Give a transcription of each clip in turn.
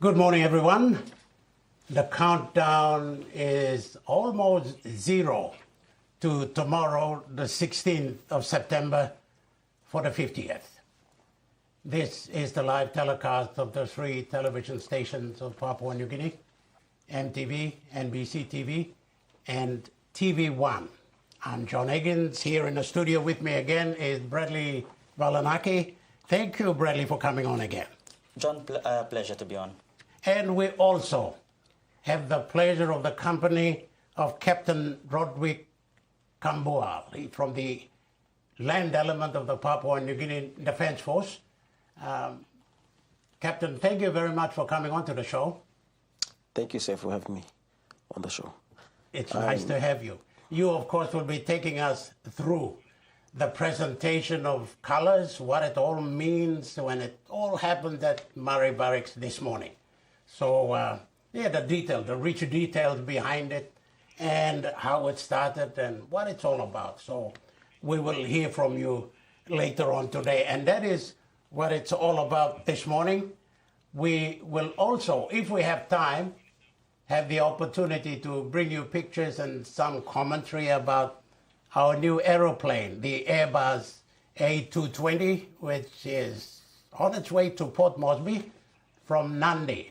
Good morning, everyone. The countdown is almost zero to tomorrow, the 16th of September, for the 50th. This is the live telecast of the three television stations of Papua New Guinea, MTV, NBC TV, and TV1. I'm John Higgins. Here in the studio with me again is Bradley Valanaki. Thank you, Bradley, for coming on again. John, pleasure to be on. And we also have the pleasure of the company of Captain Roderick Kambual from the land element of the Papua New Guinea Defence Force. Captain, thank you very much for coming on to the show. Thank you, sir, for having me on the show. It's nice to have you. You, of course, will be taking us through the presentation of colors, what it all means when it all happened at Murray Barracks this morning. So, the rich details behind it and how it started and what it's all about. So we will hear from you later on today. And that is what it's all about this morning. We will also, if we have time, have the opportunity to bring you pictures and some commentary about our new aeroplane, the Airbus A220, which is on its way to Port Moresby from Nadi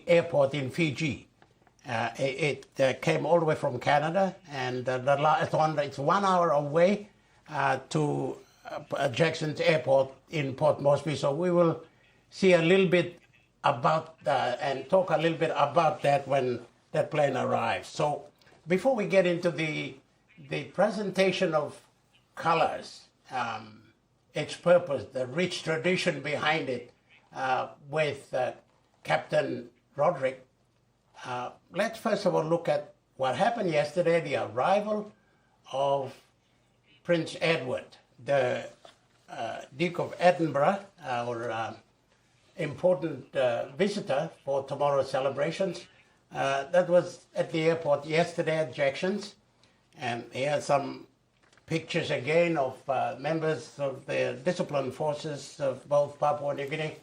Airport in Fiji. It came all the way from Canada, and it's 1 hour away to Jackson's Airport in Port Moresby. So we will see a little bit about and talk a little bit about that when that plane arrives. So before we get into the presentation of colors, its purpose, the rich tradition behind it, with Captain Roderick, let's first of all look at what happened yesterday, the arrival of Prince Edward, the Duke of Edinburgh, our important visitor for tomorrow's celebrations. That was at the airport yesterday at Jackson's. And here are some pictures again of members of the disciplined forces of both Papua New Guinea,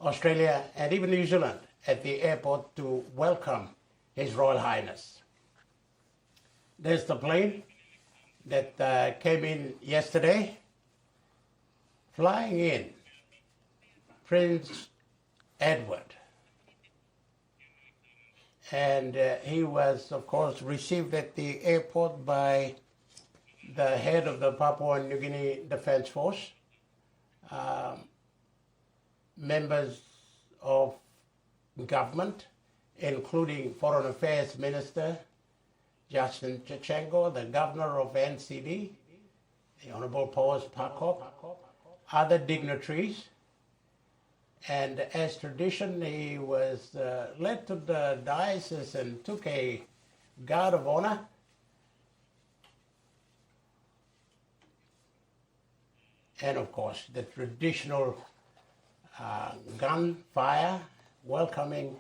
Australia, and even New Zealand at the airport to welcome His Royal Highness. There's the plane that came in yesterday, flying in Prince Edward. And he was, of course, received at the airport by the head of the Papua New Guinea Defence Force, members of government, including Foreign Affairs Minister Justin Chichengo, the Governor of NCD, the Honourable Paul Pakop, other dignitaries. And as tradition, he was led to the diocese and took a guard of honor. And of course, the traditional gunfire welcoming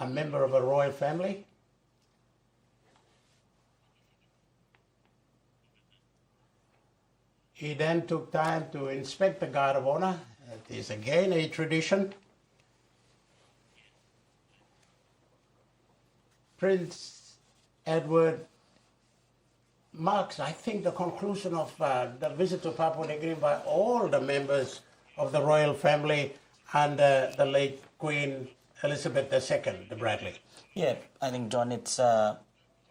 a member of a royal family. He then took time to inspect the guard of honor. It is again a tradition. Prince Edward marks, I think, the conclusion of the visit to Papua New Guinea by all the members of the royal family under the late Queen Elizabeth II, the Bradley. Yeah, I think, John, it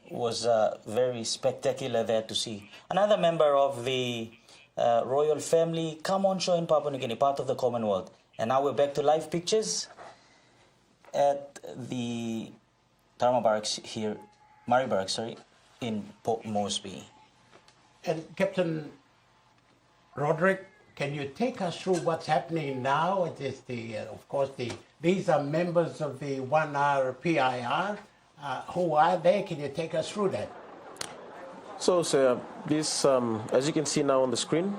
was very spectacular there to see another member of the royal family come on show in Papua New Guinea, part of the Commonwealth. And now we're back to live pictures at the Murray Barracks, in Port Moresby. And Captain Roderick, can you take us through what's happening now? It is these are members of the 1R PIR. Who are they? Can you take us through that? So, sir, this, as you can see now on the screen,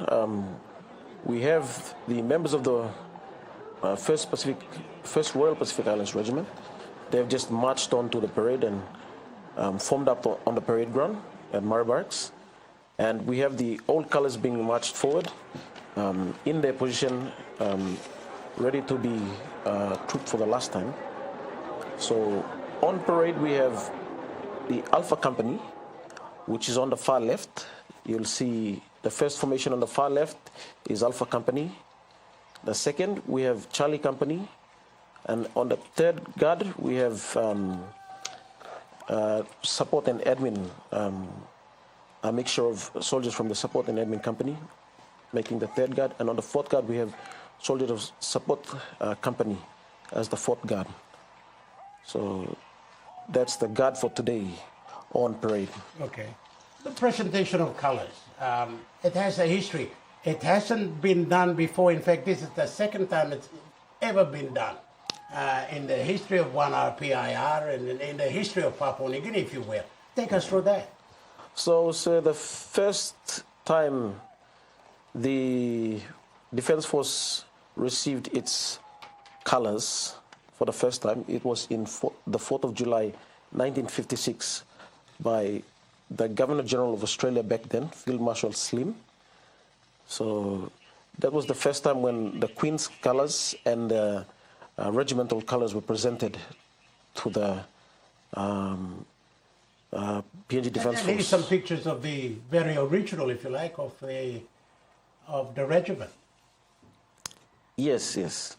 we have the members of the First Royal Pacific Islands Regiment. They've just marched on to the parade and formed up on the parade ground at Murray Barracks. And we have the old colors being marched forward in their position ready to be trooped for the last time. So on parade we have the Alpha Company, which is on the far left. You'll see the first formation on the far left is Alpha Company. The second, we have Charlie Company. And on the third guard, we have support and admin, a mixture of soldiers from the support and admin company, making the third guard. And on the fourth guard, we have soldiers of support company as the fourth guard. So that's the guard for today on parade. Okay. The presentation of colors, it has a history. It hasn't been done before. In fact, this is the second time it's ever been done in the history of 1RPIR and in the history of Papua New Guinea, if you will. Take us through that. So the first time the Defense Force received its colors for the first time, it was in the 4th of July, 1956, by the Governor General of Australia back then, Field Marshal Slim. So that was the first time when the Queen's colors and the regimental colors were presented to the PNG Defense Force. Here's some pictures of the very original, if you like, of the regiment. Yes, yes.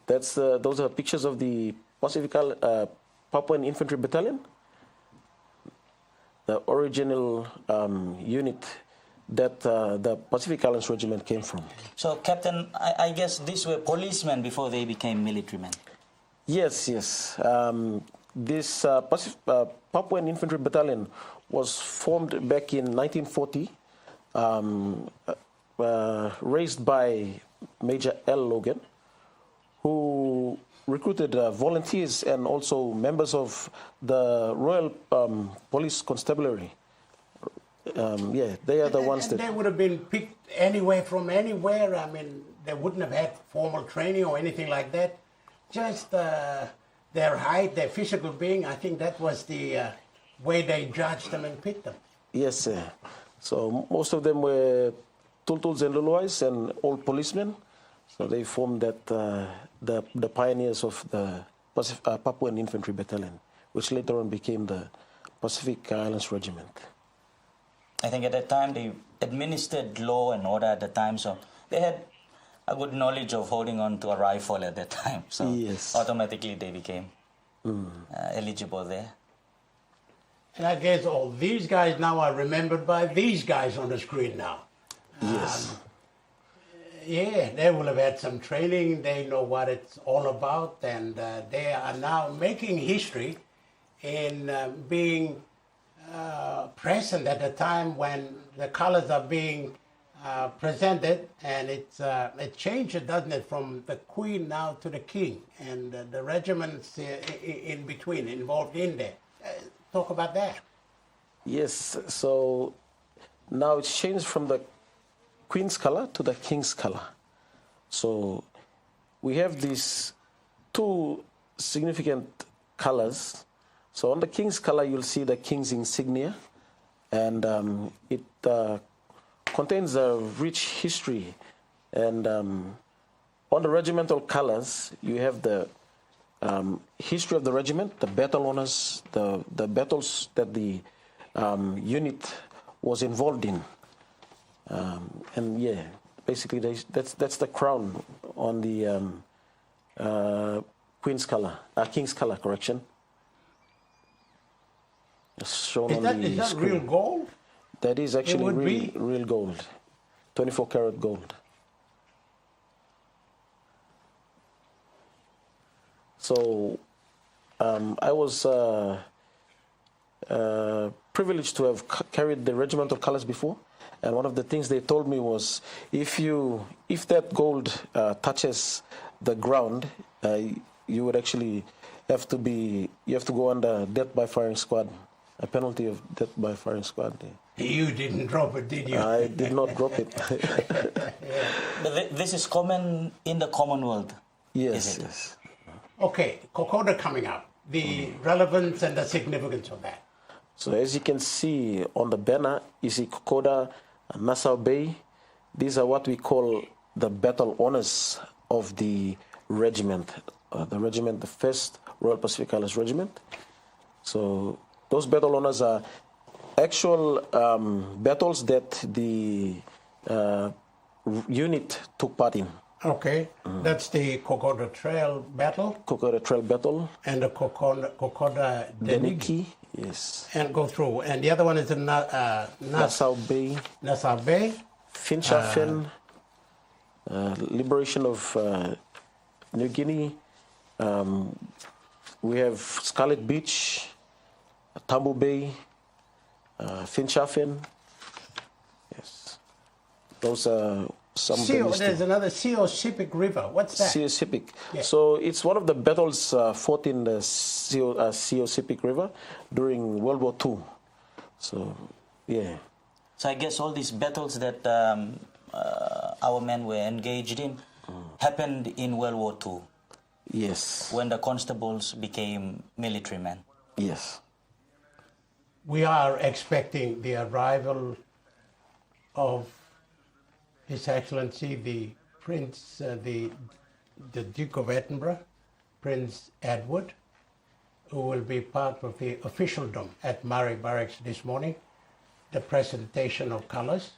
Those are pictures of the Papuan Infantry Battalion, the original unit that the Pacific Islands Regiment came from. So, Captain, I guess these were policemen before they became military men. Yes, yes. This Papuan Infantry Battalion was formed back in 1940, raised by Major L. Logan, who recruited volunteers and also members of the Royal Police Constabulary. Yeah, they are the ones that... They would have been picked anywhere from anywhere. I mean, they wouldn't have had formal training or anything like that. Just their height, their physical being, I think that was the way they judged them and picked them. Yes, sir. So most of them were Tultuls and Luluais and old policemen. So they formed that the pioneers of the Papuan Infantry Battalion, which later on became the Pacific Islands Regiment. I think at that time they administered law and order at the time, so they had a good knowledge of holding on to a rifle at that time. So yes. Automatically they became eligible there. And I guess all these guys now are remembered by these guys on the screen now. Yes. Yeah, they will have had some training. They know what it's all about, and they are now making history in being present at a time when the colors are being presented, and it changes, doesn't it, from the Queen now to the King, and the regiments in between, involved in there. Talk about that. Yes, so now it's changed from the Queen's color to the King's color. So we have these two significant colors. So on the King's color, you'll see the King's insignia, and it contains a rich history. And on the regimental colors, you have the history of the regiment, the battle honors, the battles that the unit was involved in. And yeah, basically that's the crown on the Queen's color, King's color, correction. It's shown on the is that screen. real gold? That is actually be? real gold, 24 karat gold. So I was privileged to have carried the regimental colors before, and one of the things they told me was, if that gold touches the ground, you would actually have to go under death by firing squad, a penalty of death by firing squad. You didn't drop it, did you? I did not drop it. Yeah. But this is common in the Commonwealth. Yes, yes. Okay, Kokoda coming up, the relevance and the significance of that. So as you can see on the banner, you see Kokoda and Nassau Bay. These are what we call the battle honors of the regiment, the first Royal Pacific Islands Regiment. So those battle honors are actual battles that the unit took part in. Okay, that's the Kokoda Trail battle. Kokoda Trail battle. And the Kokoda Deniki, yes. And go through. And the other one is the Nassau Bay. Nassau Bay. Finschhafen, liberation of New Guinea. We have Scarlet Beach, Tambo Bay, Finschhafen. Yes, those are some of the listed. There's another Seosipic River. What's that? Seosipic. Yeah. So it's one of the battles fought in the Seosipic River during World War II. So, yeah. So I guess all these battles that our men were engaged in happened in World War II. Yes. When the constables became military men. Yes. We are expecting the arrival of His Excellency the Prince, the Duke of Edinburgh, Prince Edward, who will be part of the officialdom at Murray Barracks this morning. The presentation of colors.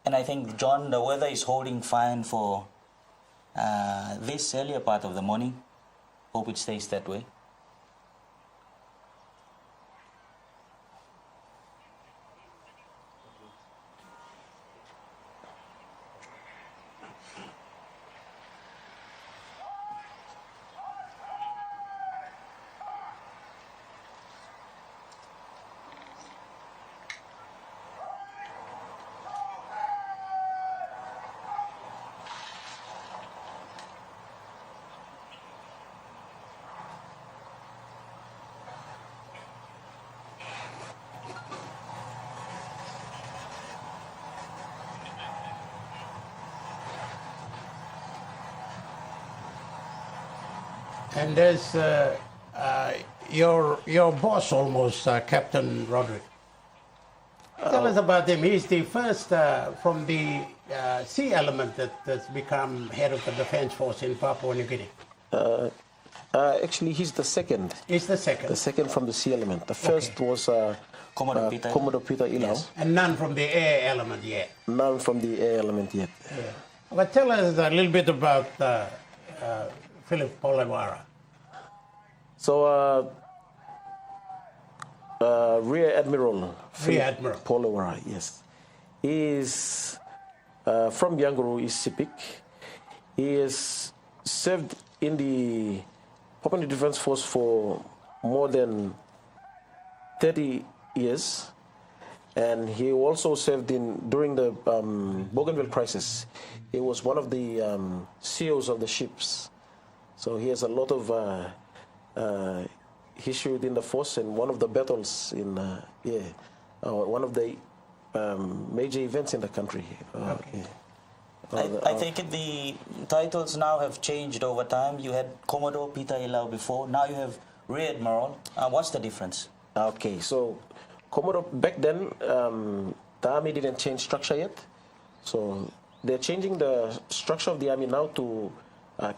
And I think, John, the weather is holding fine for this earlier part of the morning. Hope it stays that way. And there's your boss almost, Captain Roderick. Tell us about him. He's the first from the sea element that's become head of the defense force in Papua New Guinea. Actually, he's the second. He's the second. The second from the sea element. The first was Commodore Peter Ilau. Yes. And none from the air element yet. None from the air element yet. Yeah. But tell us a little bit about Philip Polewara. So, Rear Admiral Polewara, yes. He is from Yanguru, East Sepik. He has served in the Papua New Defense Force for more than 30 years. And he also served during the Bougainville crisis. He was one of the CEOs of the ships. So he has a lot of history within the force, and one of the battles in, one of the major events in the country. Okay. I think the titles now have changed over time. You had Commodore Peter Ilau before. Now you have Rear Admiral. What's the difference? Okay, so Commodore, back then, the army didn't change structure yet. So they're changing the structure of the army now to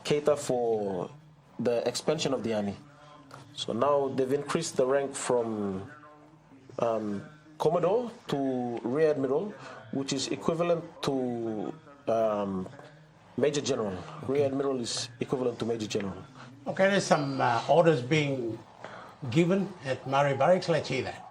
cater for the expansion of the army. So now they've increased the rank from Commodore to Rear Admiral, which is equivalent to Major General. Rear Admiral is equivalent to Major General. Okay, there's some orders being given at Murray Barracks. Let's hear that.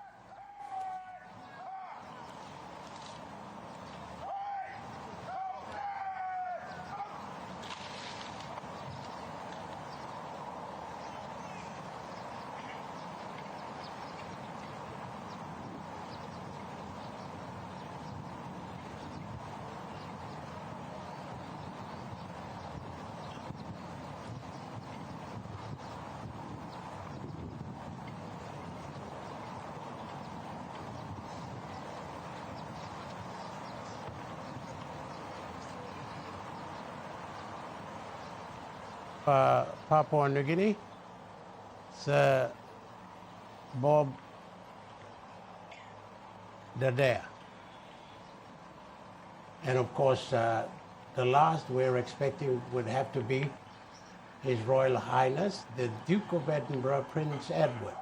Papua New Guinea, Sir Bob Dadair. And of course, The last we're expecting would have to be His Royal Highness, the Duke of Edinburgh, Prince Edward.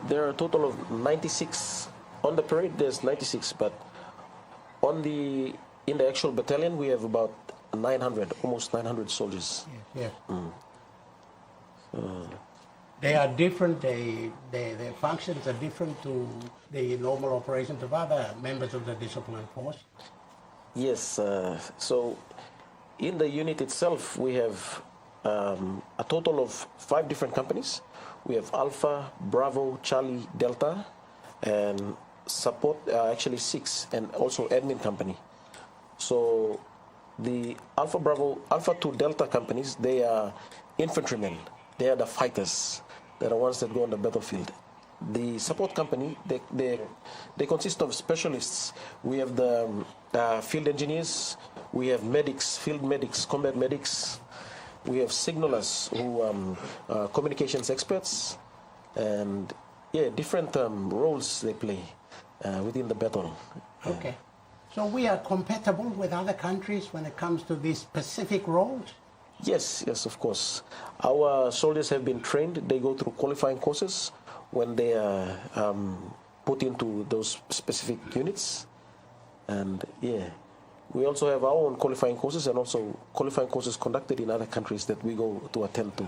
There are a total of 96 on the parade. There's 96, but in the actual battalion we have about 900, almost 900 soldiers. Yes. They are different. Their functions are different to the normal operations of other members of the disciplined force. Yes. So in the unit itself, we have a total of 5 different companies. We have Alpha, Bravo, Charlie, Delta, and support, actually 6, and also admin company. So the Alpha, Bravo, Alpha to Delta companies, they are infantrymen. They are the fighters. They're the ones that go on the battlefield. The support company, they consist of specialists. We have the field engineers, we have medics, field medics, combat medics. We have signalers who communications experts, and different roles they play within the battle. Okay. So we are compatible with other countries when it comes to these specific roles? Yes, of course. Our soldiers have been trained. They go through qualifying courses when they are put into those specific units. And we also have our own qualifying courses, and also qualifying courses conducted in other countries that we go to attend to.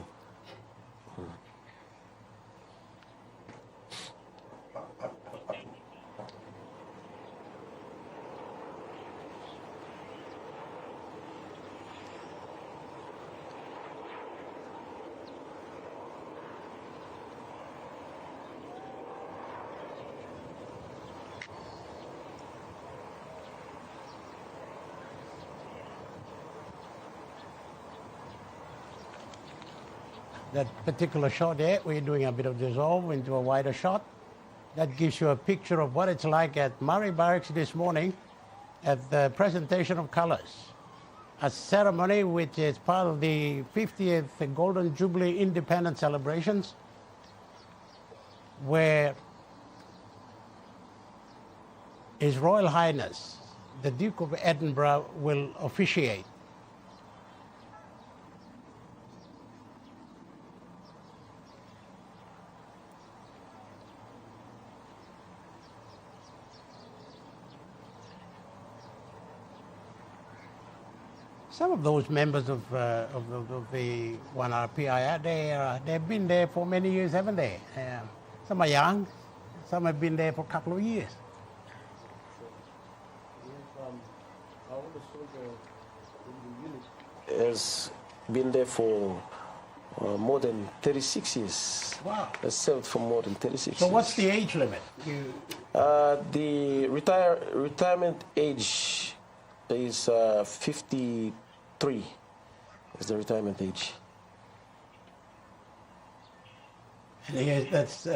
That particular shot there, we're doing a bit of dissolve into a wider shot. That gives you a picture of what it's like at Murray Barracks this morning at the presentation of colours. A ceremony which is part of the 50th Golden Jubilee Independence celebrations, where His Royal Highness, the Duke of Edinburgh, will officiate. Some of those members of the 1RPI, they've been there for many years, haven't they? Some are young, some have been there for a couple of years. Our oldest soldier in the unit has been there for more than 36 years. Wow. Has served for more than 36 years. So what's the age limit? The retirement age is 53 is the retirement age. And here, that's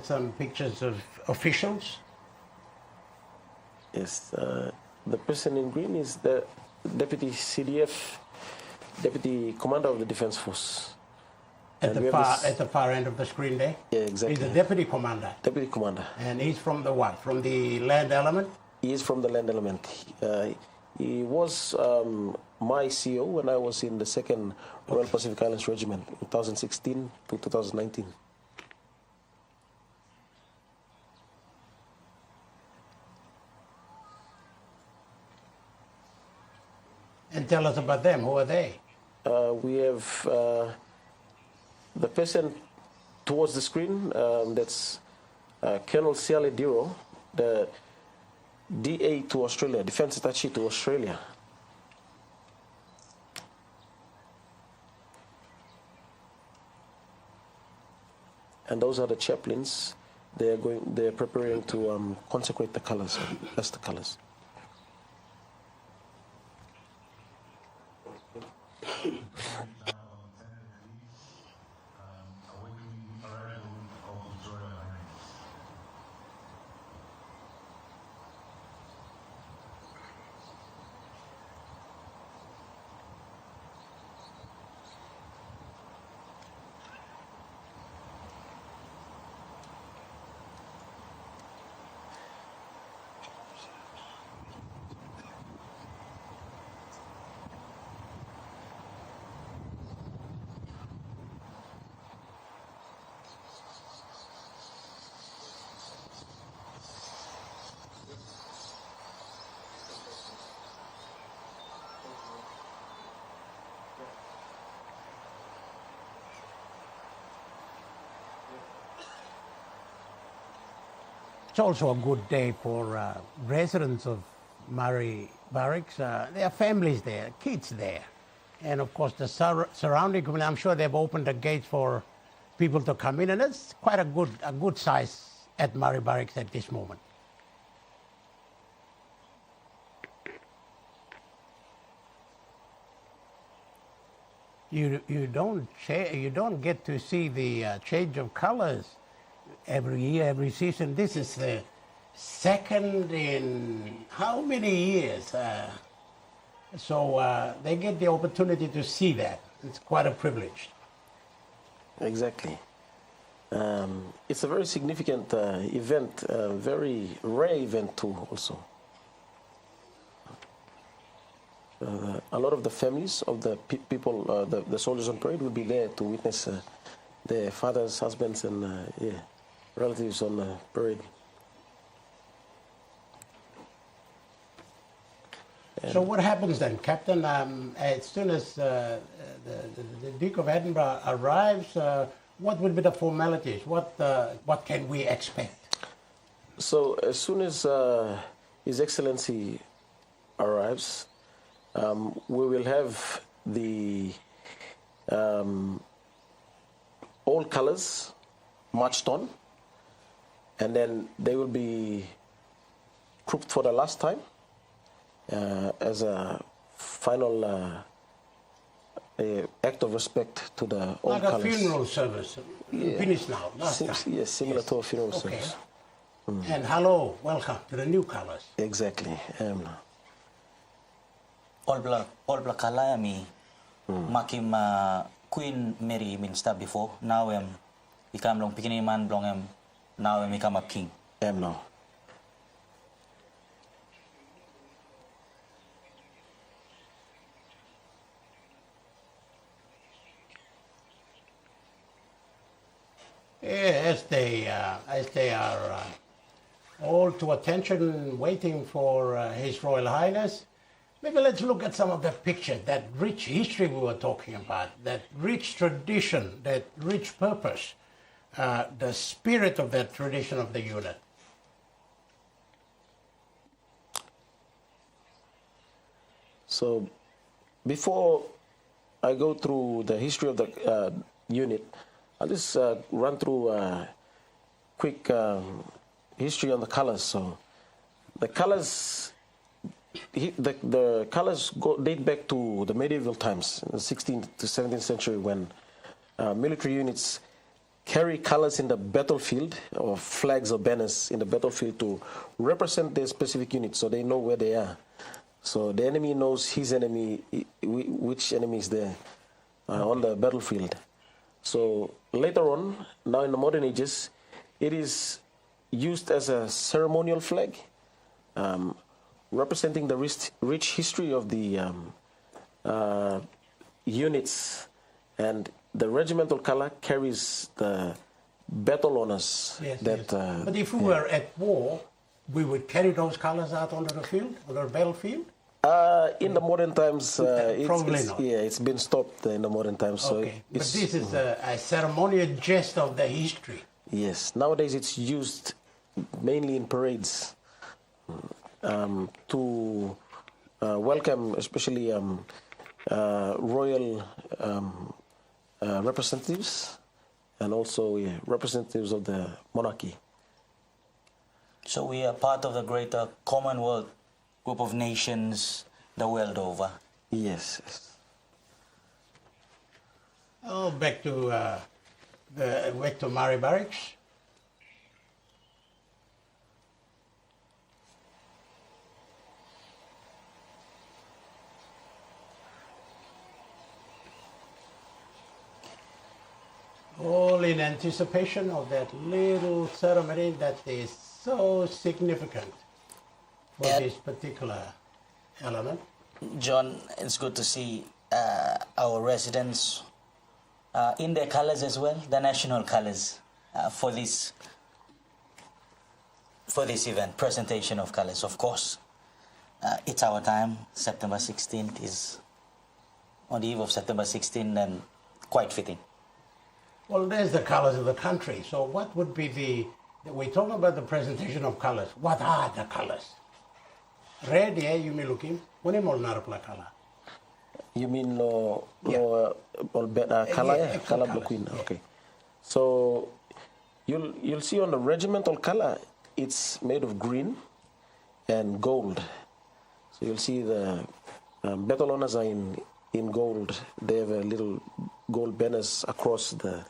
some pictures of officials. Yes, the person in green is the Deputy CDF, Deputy Commander of the Defense Force. At the far end of the screen there? Yeah, exactly. He's the Deputy Commander. Deputy Commander. And he's from the what? From the land element? He is from the land element. He was my CO when I was in the 2nd Royal Pacific Islands Regiment in 2016 to 2019. And tell us about them. Who are they? We have the person towards the screen, that's Colonel Siale Diro, the DA to Australia, Defense Attaché to Australia. And those are the chaplains. They're preparing to consecrate the colors, bless the colors. It's also a good day for residents of Murray Barracks. There are families there, kids there. And of course the surrounding community, I'm sure they've opened the gates for people to come in, and it's quite a good size at Murray Barracks at this moment. You don't get to see the change of colors every year, every season. This is the second in how many years? So they get the opportunity to see that. It's quite a privilege. Exactly. It's a very significant event, a very rare event too also. A lot of the families of the people, the soldiers on parade will be there to witness their fathers, husbands, and relatives on parade. So what happens then, Captain? As soon as the Duke of Edinburgh arrives, what will be the formalities? What can we expect? So as soon as His Excellency arrives, we will have the all colors marched on, and then they will be grouped for the last time as a final act of respect to the all like colors. Like a funeral service, finished now, last time. Yes, similar to a funeral service. And hello, welcome to the new colors. Exactly. All bla kala mi makim Queen Mary minsta before. Now become long pikini man blong now become a king. Now. As they are all to attention, waiting for His Royal Highness. Maybe let's look at some of the pictures, that rich history we were talking about, that rich tradition, that rich purpose, the spirit of that tradition of the unit. So, before I go through the history of the unit, I'll just run through a quick history on the colors. So, the colors the colors date back to the medieval times, in the 16th to 17th century, when military units carry colors in the battlefield, or flags or banners in the battlefield, to represent their specific unit, so they know where they are. So the enemy knows his enemy, which enemy is there on the battlefield. So later on, now in the modern ages, it is used as a ceremonial flag, representing the rich history of the units, and the regimental color carries the battle honors. Yes, that, yes. But if we were at war, we would carry those colors out onto the field, on the battlefield? In the modern times, Probably not. Yeah, it's been stopped in the modern times. Okay, So but this is a ceremonial gest of the history. Yes, nowadays it's used mainly in parades to welcome, especially royal representatives, and also representatives of the monarchy. So we are part of the greater Commonwealth group of nations the world over. Yes. Oh, back to Murray Barracks. All in anticipation of that little ceremony that is so significant for this particular element. John, it's good to see our residents in their colors as well, the national colors, for this event, presentation of colors. Of course, it's our time. September 16th is on the eve of September 16th, and quite fitting. Well, there's the colors of the country. So what would be we're talking about the presentation of colors. What are the colors? Red, yeah, you may look in. What do you mean, color? You mean color? Color blue. Okay. So you'll see on the regimental color, it's made of green and gold. So you'll see the battle honors are in gold. They have a little gold banners across the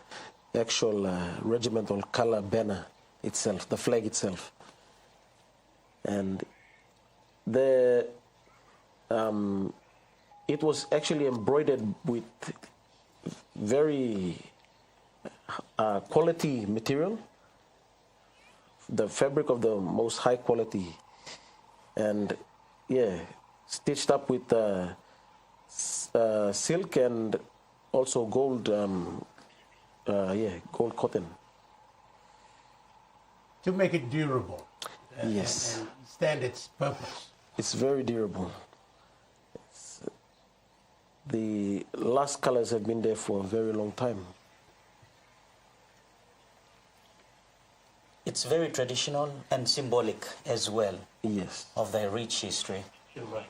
actual regimental color banner itself, the flag itself. And it was actually embroidered with very quality material, the fabric of the most high quality, and stitched up with silk and also gold, gold cotton. To make it durable. Yes. And stand its purpose. It's very durable. The last colors have been there for a very long time. It's very traditional and symbolic as well. Yes. Of their rich history. You're right.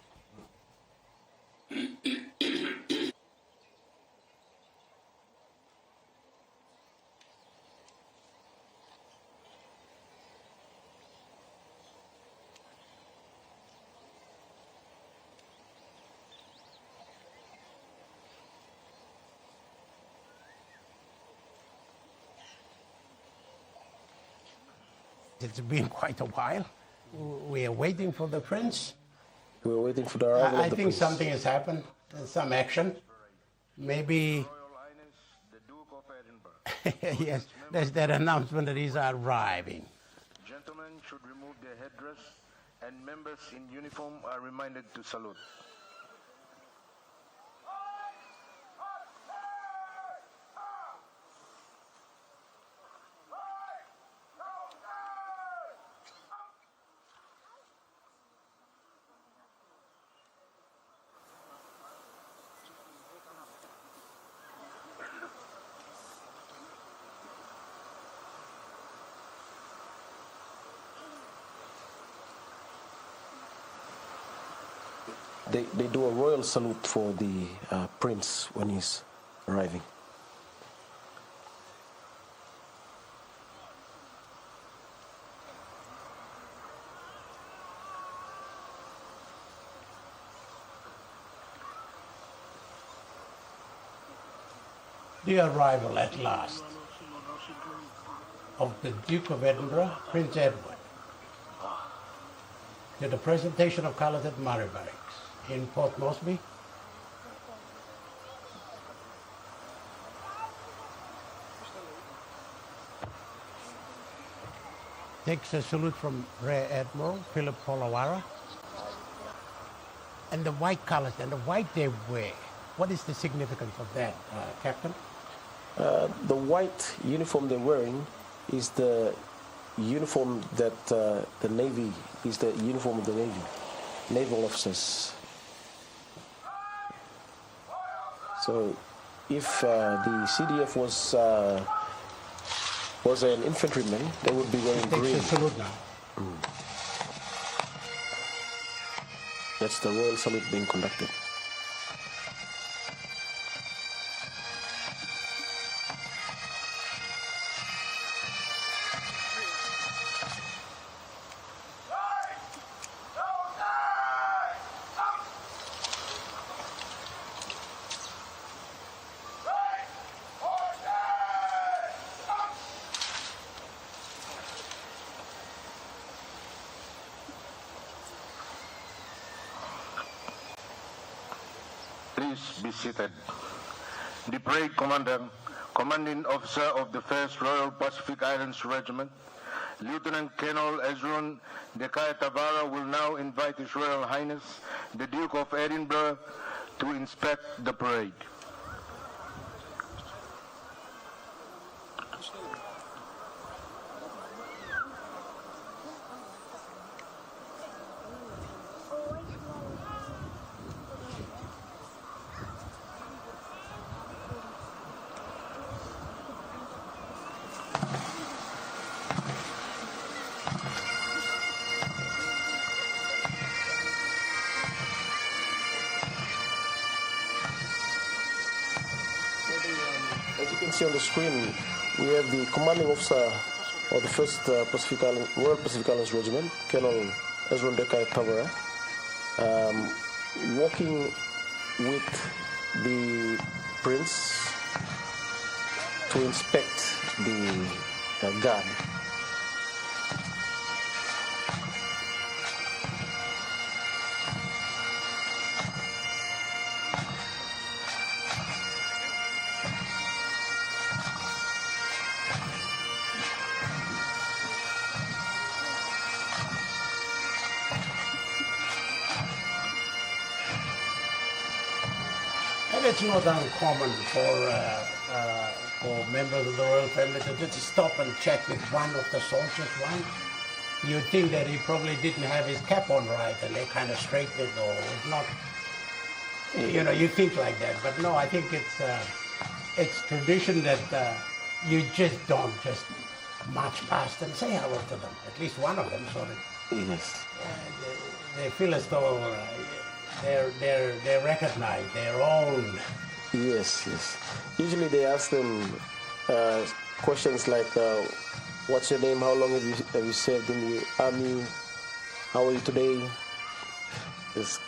It's been quite a while. We are waiting for the prince. We're waiting for the arrival I of the think prince. something has happened. There's some action. Maybe. Yes, there's that announcement that he's arriving. Gentlemen should remove their headdress, and members in uniform are reminded to salute. They do a royal salute for the prince when he's arriving. The arrival at last of the Duke of Edinburgh, Prince Edward, to the presentation of colours at Murray Barracks in Port Moresby. Takes a salute from Rear Admiral Philip Polawara. And the white colours and the white they wear, what is the significance of that, Captain? The white uniform they're wearing is the uniform that the Navy, is the uniform of the Navy, naval officers. So if the CDF was an infantryman, they would be wearing green. Takes a salute now. That's the royal salute being conducted. Please be seated. The parade commander, commanding officer of the 1st Royal Pacific Islands Regiment, Lieutenant Colonel Ezron Dekaya Tavara, will now invite His Royal Highness, the Duke of Edinburgh, to inspect the parade. As you can see on the screen, we have the commanding officer of the 1st Royal Pacific Islands Regiment, Colonel Ezron Dekaya Tavara, walking with the Prince to inspect the guard. And it's not uncommon for members of the royal family to just stop and chat with one of the soldiers once. You'd think that he probably didn't have his cap on right and they kind of straightened it or was not. You know, you think like that. But no, I think it's tradition that you just don't just march past and say hello to them. At least one of them, so that Yes. they feel as though they're recognized, they're owned. Yes, yes. Usually they ask them questions like, what's your name, how long have you served in the army, how are you today? Yes.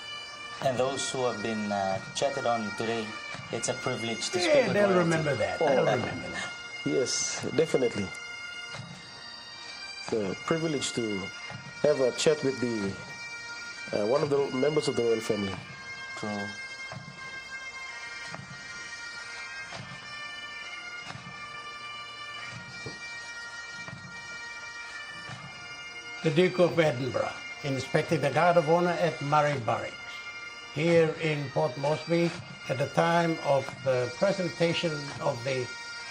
And those who have been chatted on today, it's a privilege to speak Yeah, with they'll royalty. remember that. They'll remember that. Yes, definitely. It's a privilege to have a chat with the one of the members of the royal family. True. The Duke of Edinburgh inspecting the Guard of Honour at Murray Barracks, here in Port Moresby, at the time of the presentation of the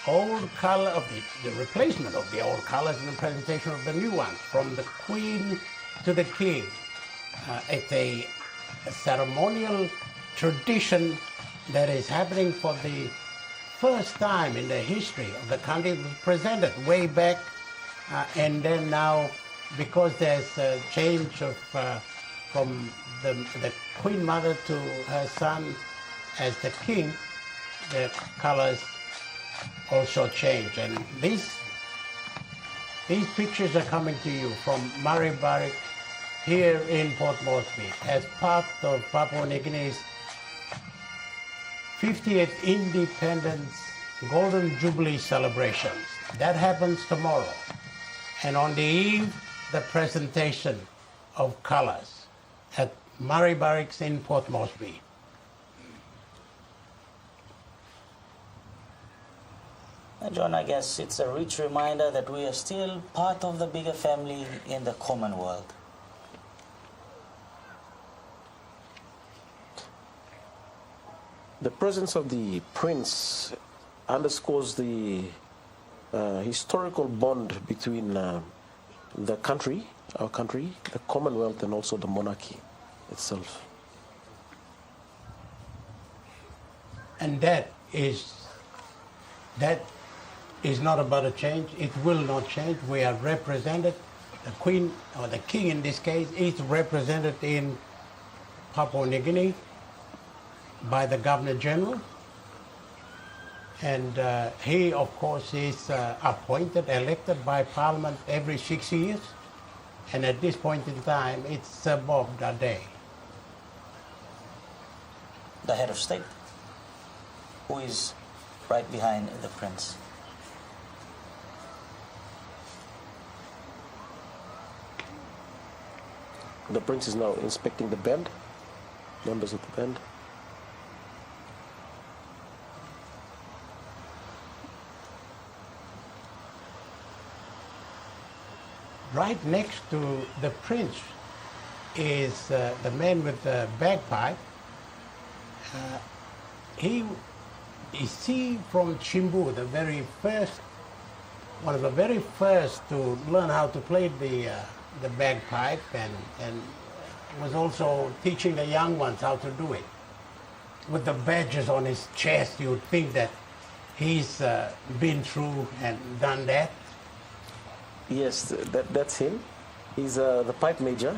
old colour, of the replacement of the old colours and the presentation of the new ones, from the Queen to the King. It's a ceremonial tradition that is happening for the first time in the history of the country. It was presented way back, and then now, because there's a change of from the Queen Mother to her son as the King, the colors also change. And these pictures are coming to you from Murray Barracks here in Port Moresby as part of Papua New Guinea's 50th independence Golden Jubilee celebrations. That happens tomorrow. And on the eve, the presentation of colors at Murray Barracks in Port Moresby. John, I guess it's a rich reminder that we are still part of the bigger family in the Commonwealth. The presence of the Prince underscores the historical bond between the country, our country, the Commonwealth, and also the monarchy itself. And that is not about a change. It will not change. We are represented, the Queen, or the King in this case, is represented in Papua New Guinea by the Governor General. And he, of course, is appointed, elected by Parliament every 6 years. And at this point in time, it's Sir Bob Dade. The head of state, who is right behind the Prince. The Prince is now inspecting the band, members of the band. Right next to the Prince is the man with the bagpipe. He is from Chimbu, the very first, one of the very first to learn how to play the bagpipe, and was also teaching the young ones how to do it. With the badges on his chest, you would think that he's been through and done that. Yes, that's him. He's the pipe major.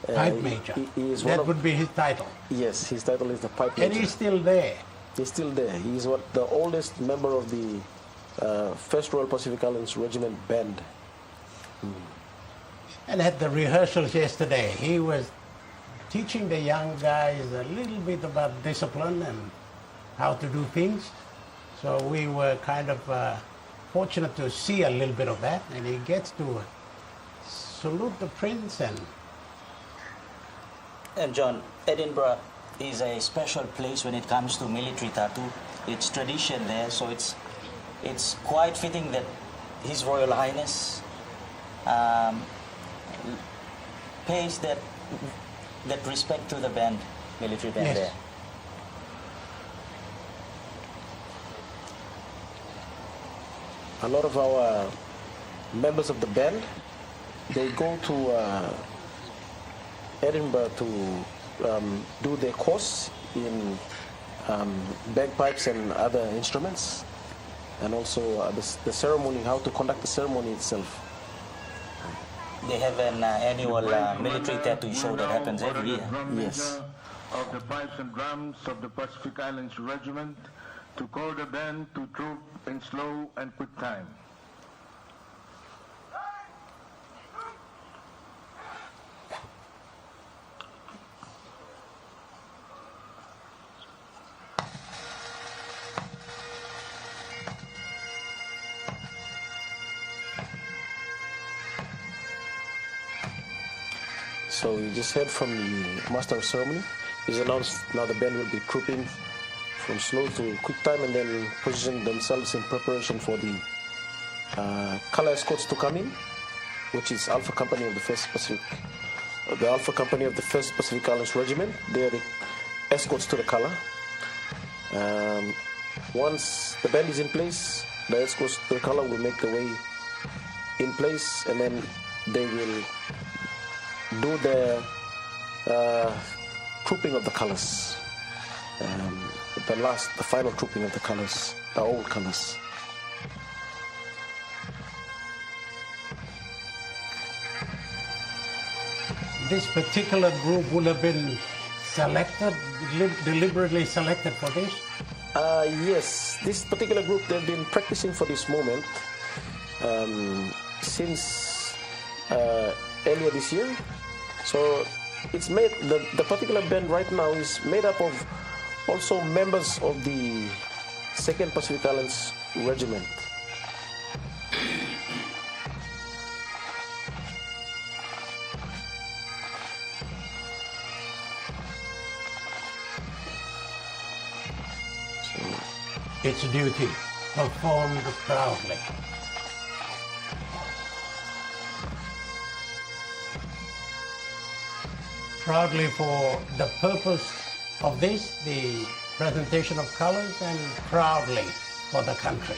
Pipe major. He is that would be his title. Yes, his title is the pipe major. And he's still there. He's still there. He's the oldest member of the 1st Royal Pacific Islands Regiment Band. And at the rehearsals yesterday, he was teaching the young guys a little bit about discipline and how to do things. So we were kind of fortunate to see a little bit of that, and he gets to salute the Prince. And John, Edinburgh is a special place when it comes to military tattoo. It's tradition there, so it's quite fitting that His Royal Highness pays that respect to the band, military band. Yes. There. A lot of our members of the band, they go to Edinburgh to do their course in bagpipes and other instruments, and also the ceremony, how to conduct the ceremony itself. They have an annual military tattoo show that happens every year. Yes. Of the pipes and drums of the Pacific Islands Regiment to call the band to troop in slow and quick time. So we just heard from the Master of Ceremony. He's announced now the band will be trooping from slow to quick time and then position themselves in preparation for the color escorts to come in, which is Alpha Company of the 1st Pacific. The Alpha Company of the 1st Pacific Islands Regiment. They are the escorts to the color. Once the band is in place, the escorts to the color will make the way in place, and then they will do the trooping of the colors. The final trooping of the colors, the old colors. This particular group would have been selected, deliberately selected for this? Yes, this particular group, they've been practicing for this moment since earlier this year. So it's made, the particular band right now is made up of also members of the 2nd Pacific Islands Regiment. Its duty performed proudly. Proudly for the purpose of this, the presentation of colors, and proudly for the country.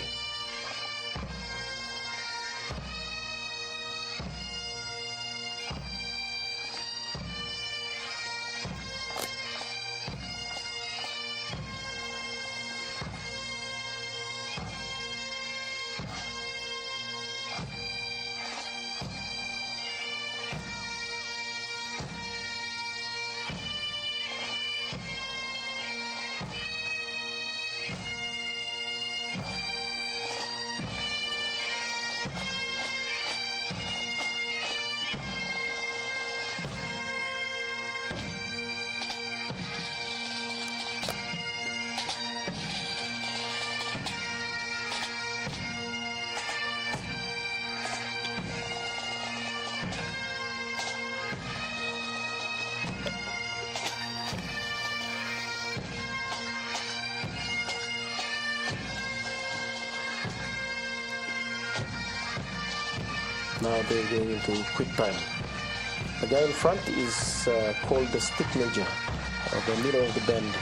Now they're going into quick time. The guy in front is called the stick major, or the leader of the band.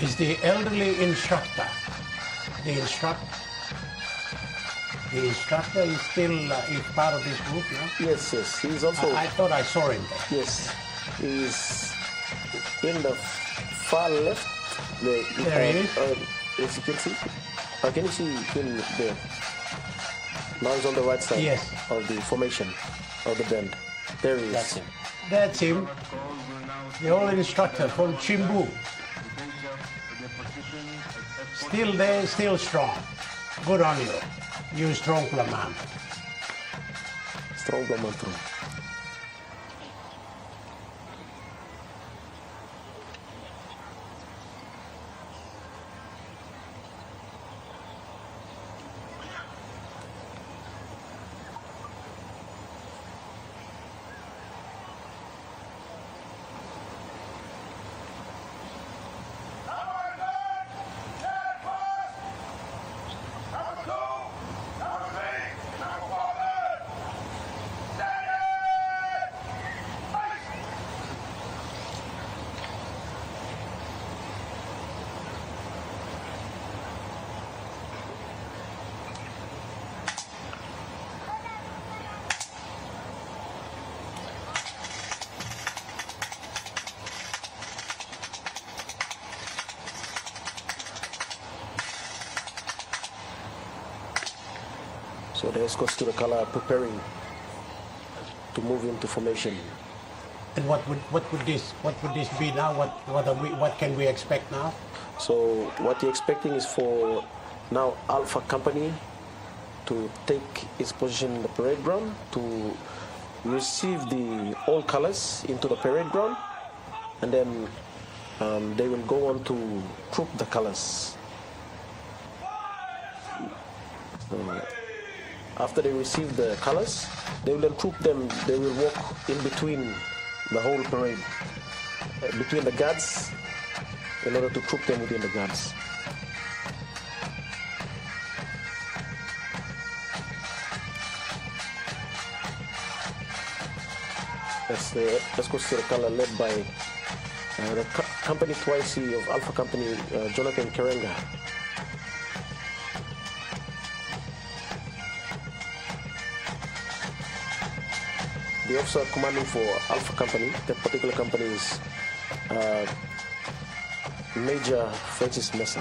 Is the elderly instructor. The instructor is still is part of this group now? Yes, yes. He's also. I thought I saw him there. Yes, he's in the far left. There he is. As you can see. Can you see him there? Now he's on the right side Yes. of the formation of the band. There he is. That's him. That's him. The old instructor from Chimbu. Still there, still strong. Good on you. You strong man. Strong woman through. So the escorts to the color are preparing to move into formation. And what would this be now? What can we expect now? So what you're expecting is for now Alpha Company to take its position in the parade ground, to receive the all colors into the parade ground, and then they will go on to troop the colors. After they receive the colors, they will then troop them. They will walk in between the whole parade, between the guards, in order to troop them within the guards. That's the escorts to the color led by the company twice of Alpha Company, Jonathan Kerenga. The officer commanding for Alpha Company, that particular company is Major Francis Mesa.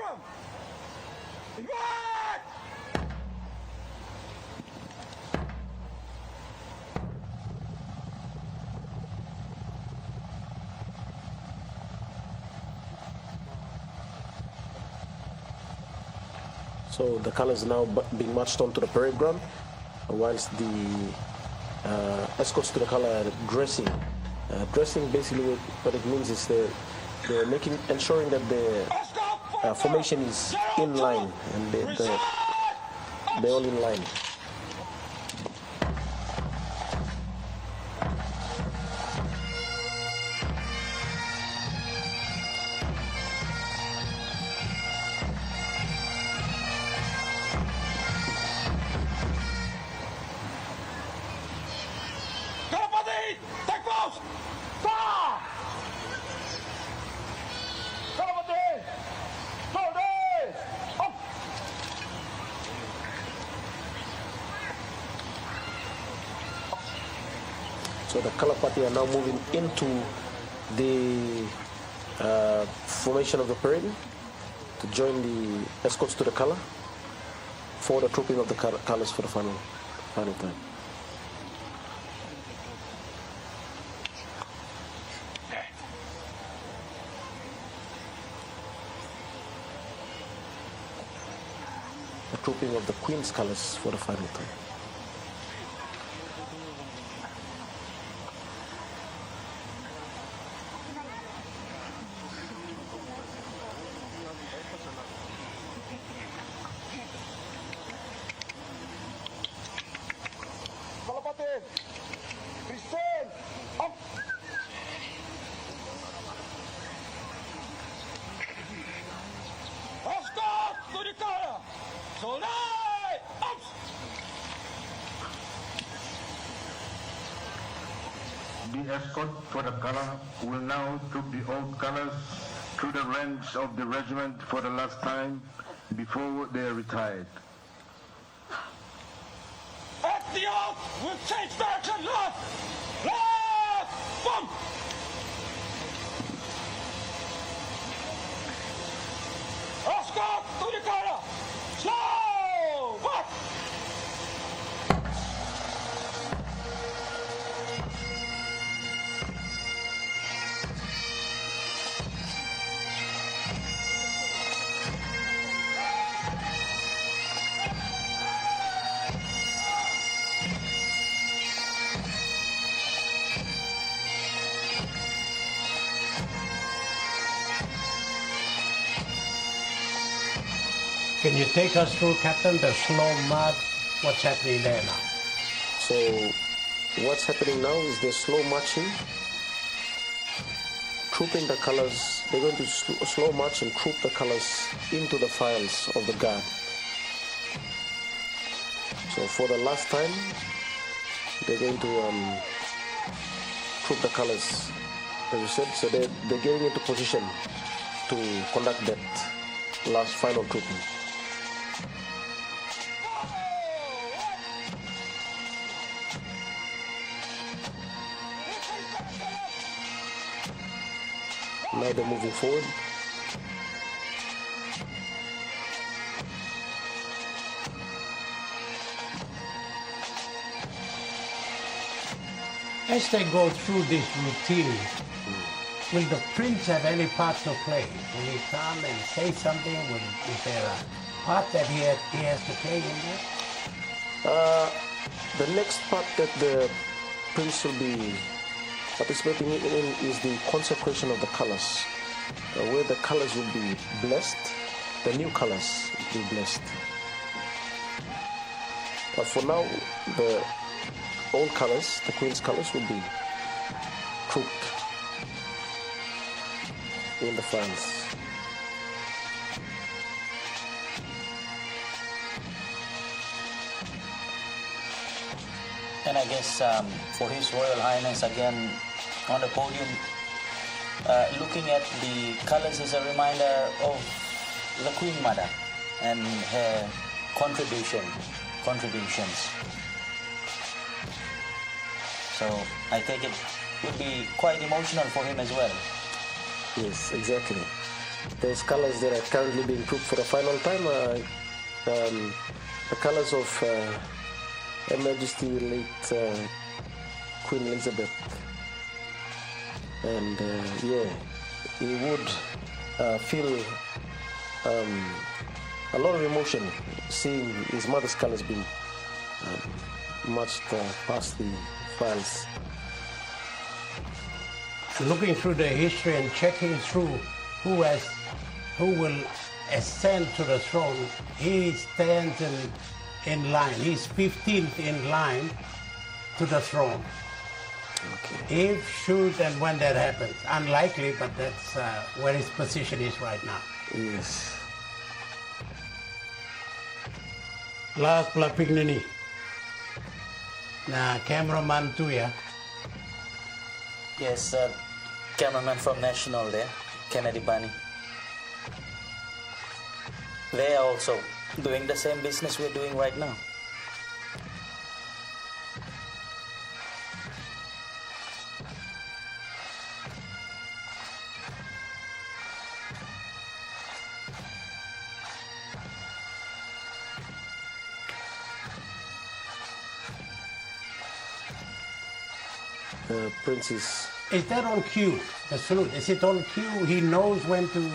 drum! What? So the colors now being marched onto the parade ground, whilst the escorts to the color are dressing. Dressing basically what it means is they're ensuring that the formation is in line and they're all in line. So the color party are now moving into the formation of the parade to join the escorts to the color for the trooping of the colors for the final time. The trooping of the Queen's colors for the final time. The escort for the color will now troop the old colors through the ranks of the regiment for the last time before they are retired. At the oath, we'll change direction left! Left! Bump! Escort to the color! Slow! What? Can you take us through, Captain, the slow march? What's happening there now? So what's happening now is they're slow marching, trooping the colors. They're going to slow march and troop the colors into the files of the guard. So for the last time, they're going to troop the colors, as you said. So they're getting into position to conduct that last final trooping. Now they're moving forward. As they go through this routine, will the prince have any part to play? Will he come and say something? Is there a part that he has to play in this? The next part that the prince will be participating in is the consecration of the colors, where the colors will be blessed, the new colors will be blessed. But for now, the old colors, the Queen's colors, will be trooped in the files. And I guess for His Royal Highness, again, on the podium, looking at the colors is a reminder of the Queen Mother and her contributions. So I take it would be quite emotional for him as well. Yes, exactly. Those colors that are currently being cooked for the final time are the colors of Her Majesty late Queen Elizabeth. And he would feel a lot of emotion seeing his mother's colors being marched past the files. Looking through the history and checking through who will ascend to the throne, he stands in line. He's 15th in line to the throne. Okay. If, should, and when that happens, unlikely, but that's where his position is right now. Yes. Last Plapignini. Na cameraman too, yeah? Yes, cameraman from National there, Kennedy Bunny. They are also doing the same business we're doing right now. Princess. Is that on cue, the salute? Is it on cue? He knows when to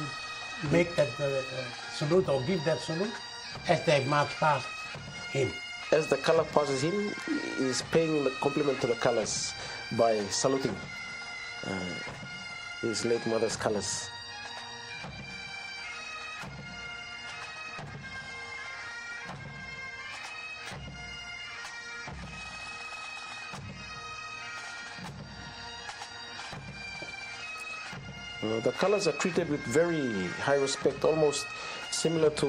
make that salute or give that salute as they march past him. As the color passes him, he's paying the compliment to the colors by saluting his late mother's colors. The colors are treated with very high respect, almost similar to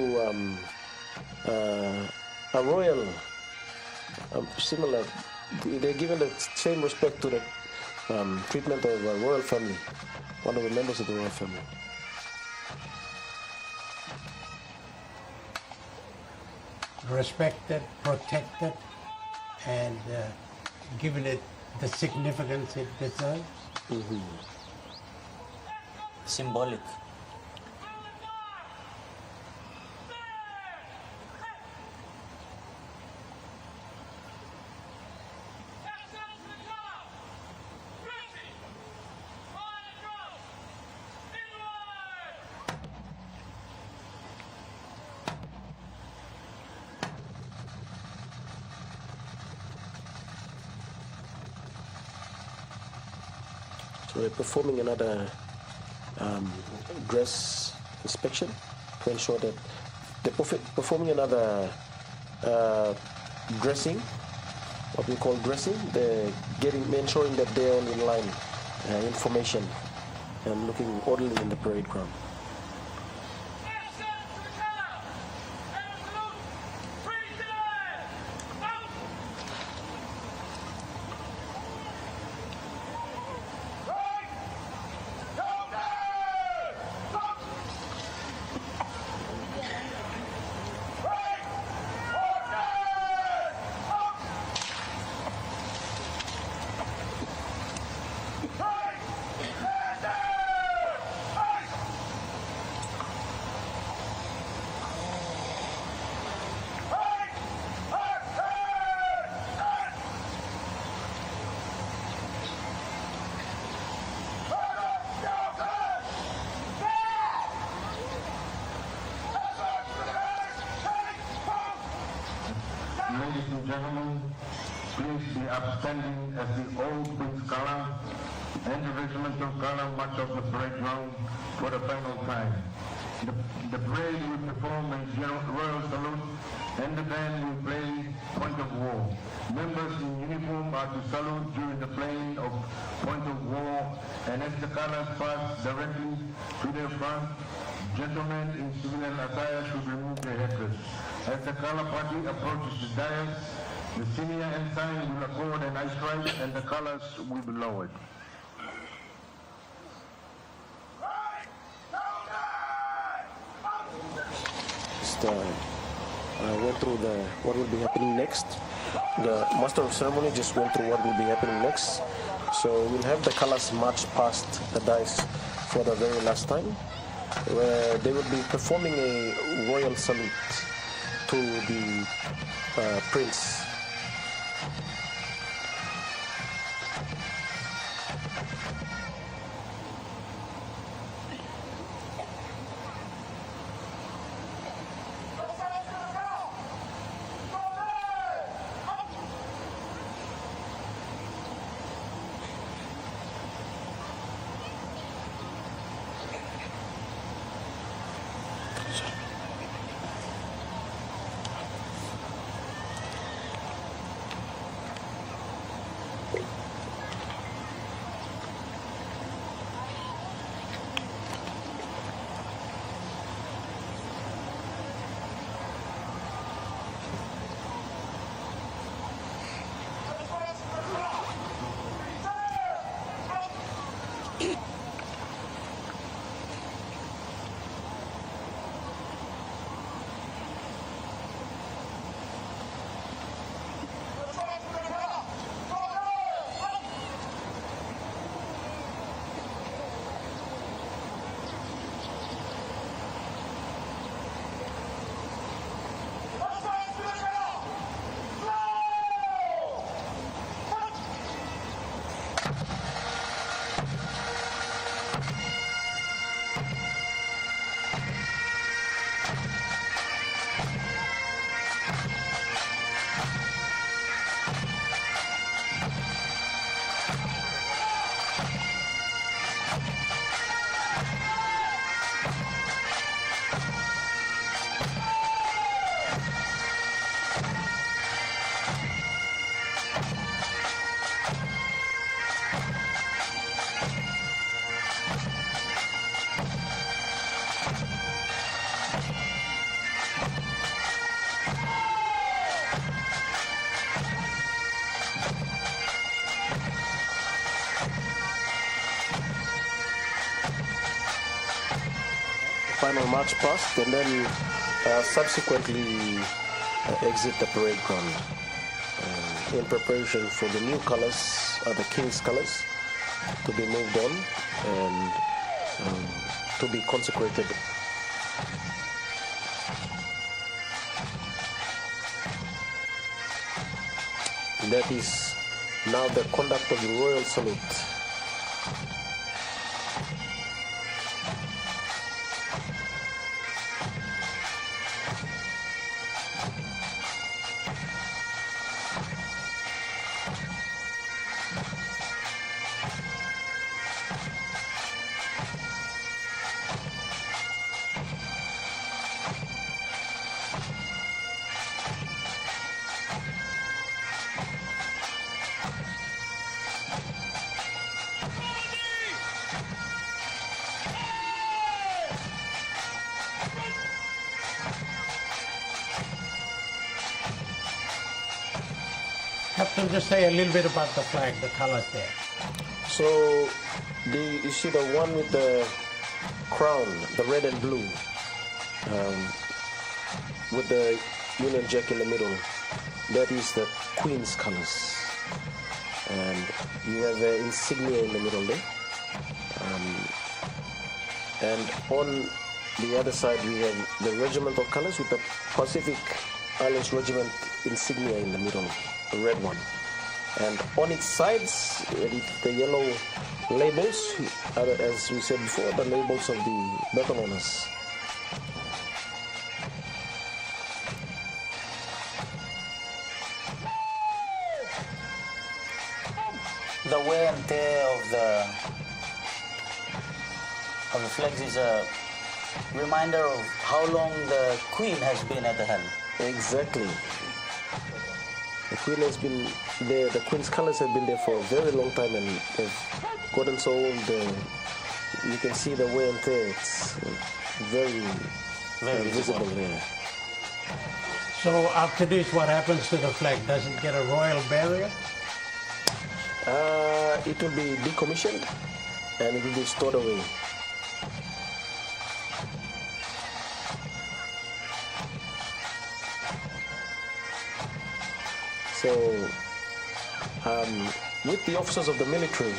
a royal, similar. They're given the same respect to the treatment of a royal family, one of the members of the royal family. Respected, protected, and given it the significance it deserves. Mm-hmm. Symbolic. So they're performing another dress inspection to ensure that they're performing another dressing, what we call dressing. They're ensuring that they're all in line, information, and looking orderly in the parade ground. Ladies and gentlemen, please be upstanding as the old Queen's color and the regimental color march off the parade ground for the final time. The parade will perform a royal salute and the band will play Point of War. Members in uniform are to salute during the playing of Point of War, and as the colors pass directly to their front, gentlemen in civilian attire should remove their headdress. As the color party approaches the dais, the senior ensign will accord an ice strike and the colors will be lowered. Just went through what will be happening next. The master of ceremony just went through what will be happening next. So we'll have the colors march past the dais for the very last time. where they will be performing a royal salute to the prince. Final march past, and then subsequently exit the parade ground in preparation for the new colors, the King's colors, to be moved on and to be consecrated. That is now the conduct of the royal salute. Captain, just say a little bit about the flag, the colors there. So, you see the one with the crown, the red and blue, with the Union Jack in the middle. That is the Queen's colors. And you have the insignia in the middle there. And on the other side, we have the regimental colors with the Pacific Islands Regiment insignia in the middle, the red one. And on its sides, the yellow labels, as we said before, the labels of the battle honors. The wear and tear of the flags is a reminder of how long the Queen has been at the helm. Exactly. The Queen has been there, the Queen's colors have been there for a very long time, and they've gotten so old. You can see the wear and tear. It's very visible there. So after this, what happens to the flag? Does it get a royal burial? It will be decommissioned and it will be stored away. So, with the officers of the military,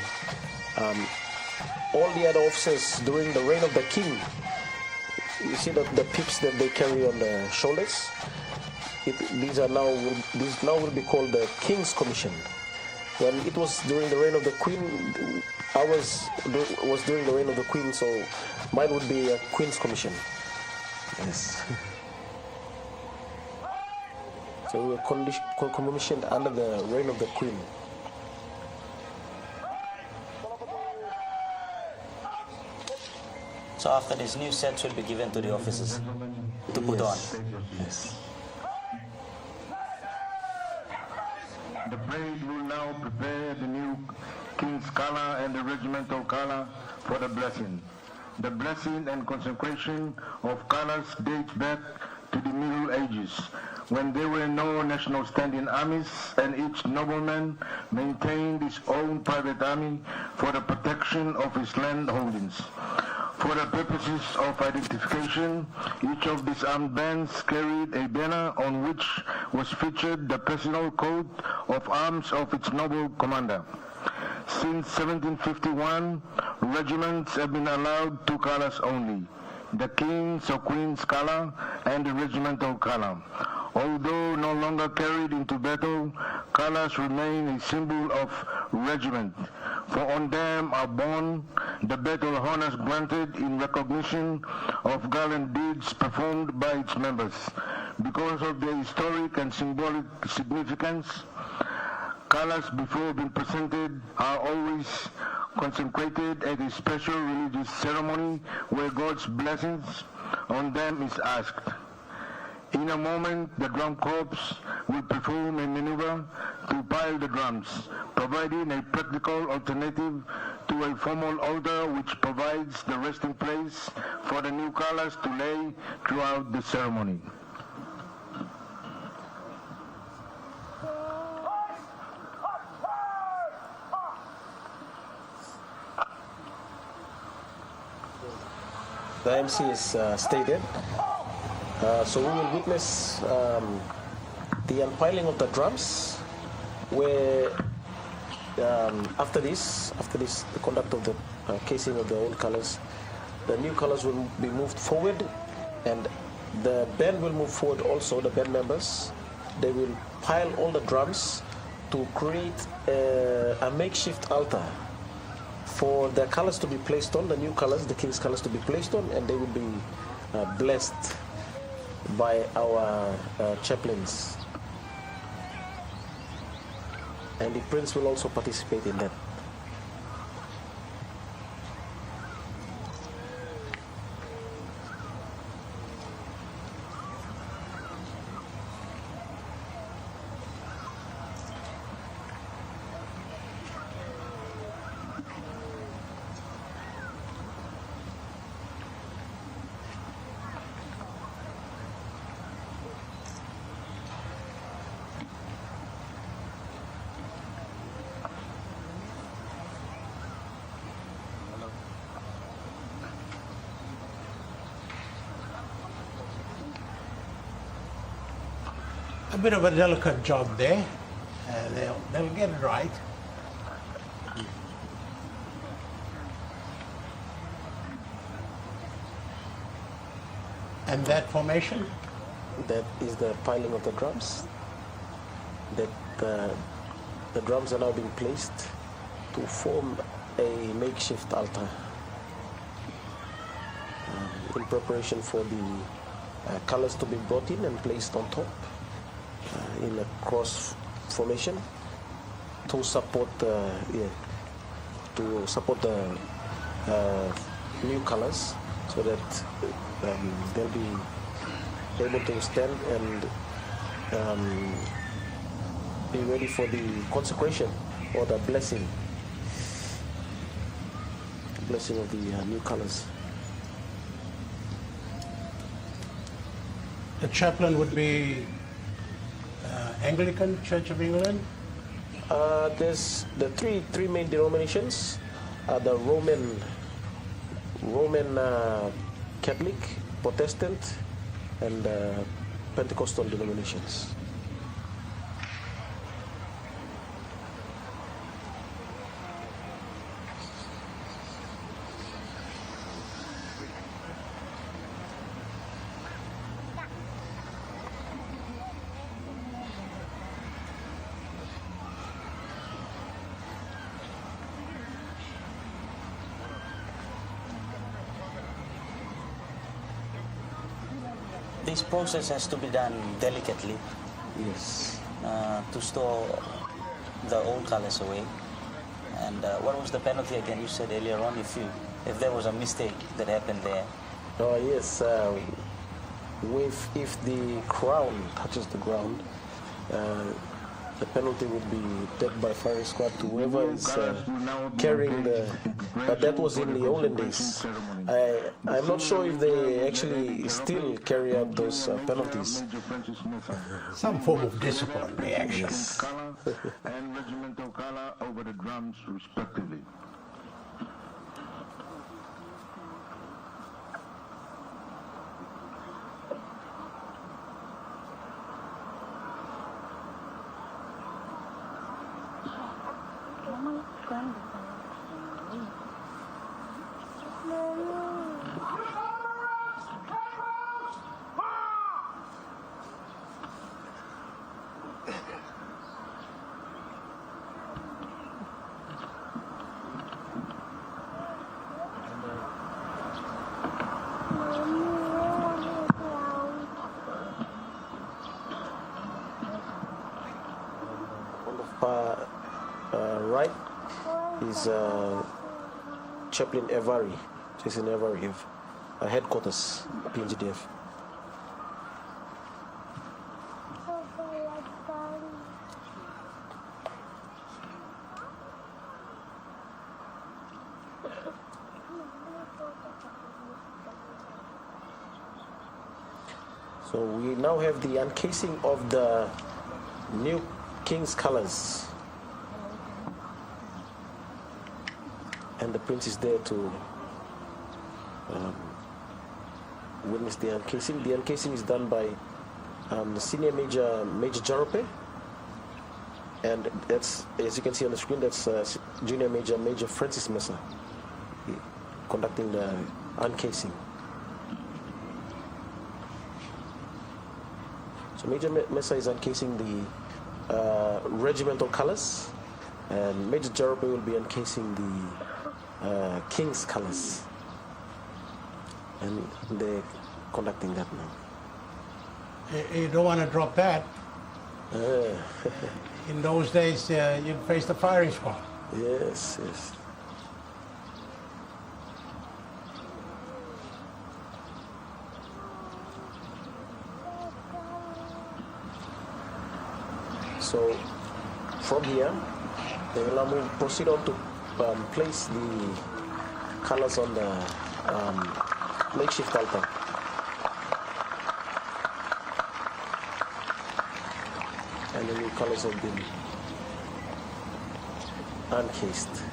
all the other officers during the reign of the king you see that the pips that they carry on the shoulders. These now will be called the King's Commission. When it was during the reign of the Queen, ours was during the reign of the Queen, so mine would be a Queen's Commission. Yes. So we were commissioned under the reign of the Queen. So after this, new sets will be given to the officers to put on. Yes. The parade will now prepare the new King's color and the regimental color for the blessing. The blessing and consecration of colors dates back to the Middle Ages, when there were no national standing armies and each nobleman maintained his own private army for the protection of his land holdings. For the purposes of identification, each of these armed bands carried a banner on which was featured the personal coat of arms of its noble commander. Since 1751, regiments have been allowed two colors only, the King's or Queen's color and the regimental color. Although no longer carried into battle, colors remain a symbol of regiment, for on them are borne the battle honors granted in recognition of gallant deeds performed by its members. Because of their historic and symbolic significance, colors before being presented are always consecrated at a special religious ceremony where God's blessings on them is asked. In a moment, the drum corps will perform a maneuver to pile the drums, providing a practical alternative to a formal altar which provides the resting place for the new colors to lay throughout the ceremony. The MC is stated. So we will witness the unpiling of the drums, where after this, the conduct of the casing of the old colors, the new colors will be moved forward, and the band will move forward also, the band members. They will pile all the drums to create a makeshift altar for the colors to be placed on, the new colors, the King's colors to be placed on, and they will be blessed by our chaplains. And the Prince will also participate in that. A bit of a delicate job there. They'll get it right. And that formation? That is the piling of the drums. That the drums are now being placed to form a makeshift altar in preparation for the colors to be brought in and placed on top in a cross formation to support the new colors, so that they'll be able to stand and be ready for the consecration or the blessing of the new colors. The chaplain would be Anglican Church of England? There's the three main denominations: the Roman Catholic, Protestant, and Pentecostal denominations. this process has to be done delicately. Yes. To store the old colors away. And what was the penalty again? You said earlier on if there was a mistake that happened there. Oh yes. If the crown touches the ground, the penalty would be death by firing squad to whoever is carrying the. But that was in the olden days. I'm not sure if they actually still carry out those penalties. Some form of discipline, reaction. Yes. And regimental color over the drums, respectively. Right is Chaplain Evari, Jason Evari, headquarters, PNGDF. So we now have the uncasing of the new King's colors. And the prince is there to witness the uncasing. The uncasing is done by the senior Major Jarope, and that's, as you can see on the screen, that's junior Major Francis Mesa conducting the uncasing. So Major Mesa is uncasing the regimental colors, and Major Jarope will be uncasing the King's colors, and they're conducting that now. You don't want to drop that. In those days, you'd face the firing squad. Yes, yes. So from here, they will now proceed on to place the colors on the makeshift altar. And the new colors have been uncased.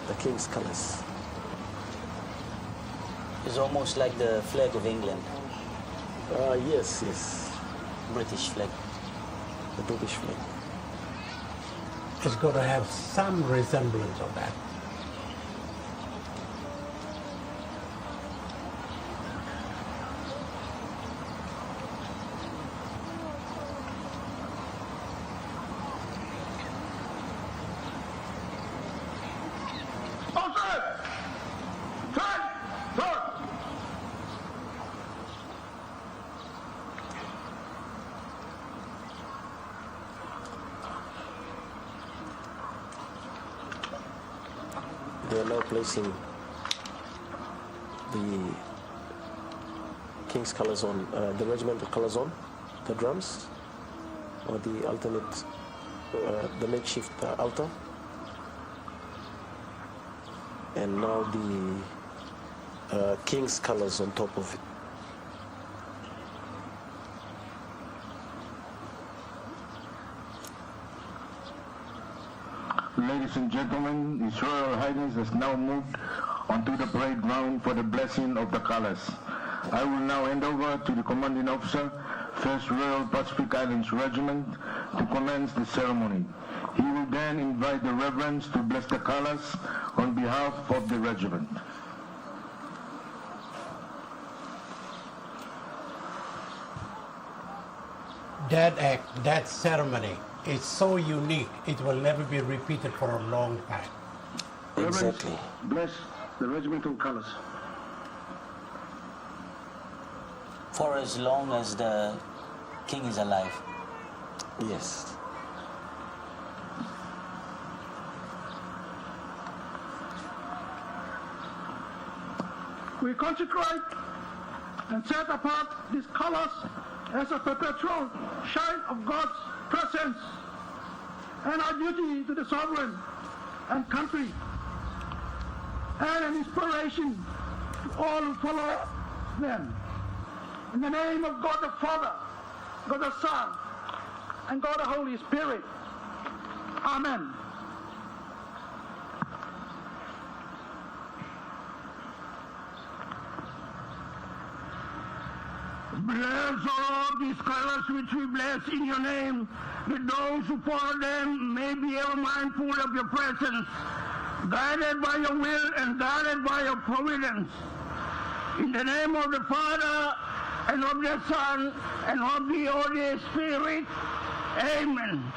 The King's colors. It's almost like the flag of England. Yes, yes. British flag. The British flag. It's going to have some resemblance of that. They are now placing the King's colors on, the regimental colors on the drums, or the alternate, the makeshift altar. And now the King's colors on top of it. Ladies and gentlemen, His Royal Highness has now moved onto the parade ground for the blessing of the colors. I will now hand over to the commanding officer, 1st Royal Pacific Islands Regiment, to commence the ceremony. He will then invite the reverends to bless the colors on behalf of the regiment. That act, that ceremony, is so unique, it will never be repeated for a long time. Exactly. Bless the regimental colors. For as long as the king is alive. Yes. We consecrate and set apart these colors as a perpetual shine of God's presence and our duty to the sovereign and country, and an inspiration to all who follow them. In the name of God the Father, God the Son, and God the Holy Spirit. Amen. Bless, O Lord, these colors which we bless in your name, that those who follow them may be ever mindful of your presence, guided by your will and guided by your providence. In the name of the Father, and of the Son, and of the Holy Spirit. Amen.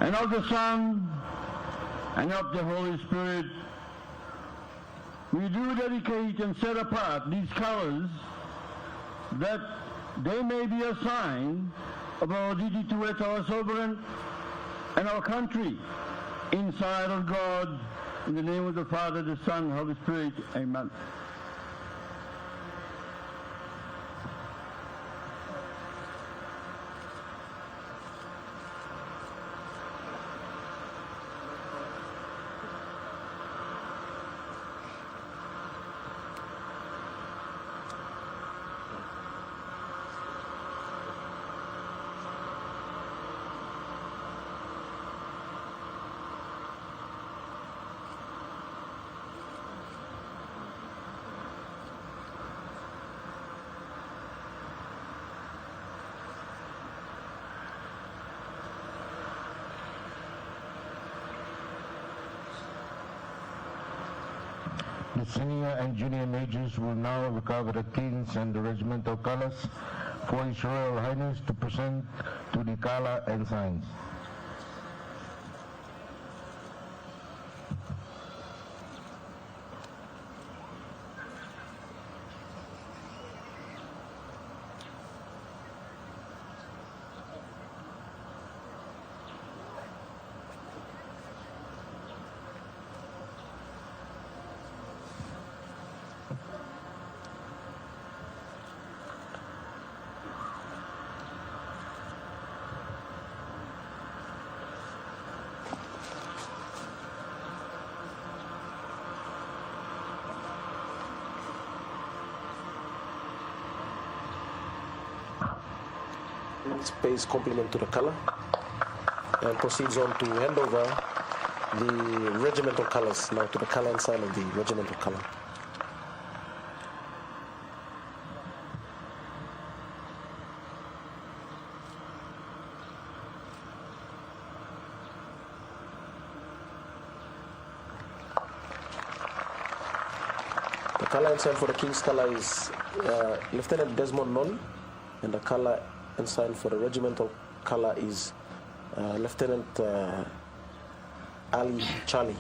And of the Son, and of the Holy Spirit, we do dedicate and set apart these colors that they may be a sign of our duty towards our sovereign and our country, inside of God, in the name of the Father, the Son, and Holy Spirit. Amen. The senior and junior majors will now recover the kings and the regimental colors for His Royal Highness to present to the Kala and signs. Pays compliment to the color and proceeds on to hand over the regimental colors now to the color and sign of the regimental color. The color and sign for the king's color is Lieutenant Desmond Non, and the color and sign for the regimental color is Lieutenant Ali Charlie.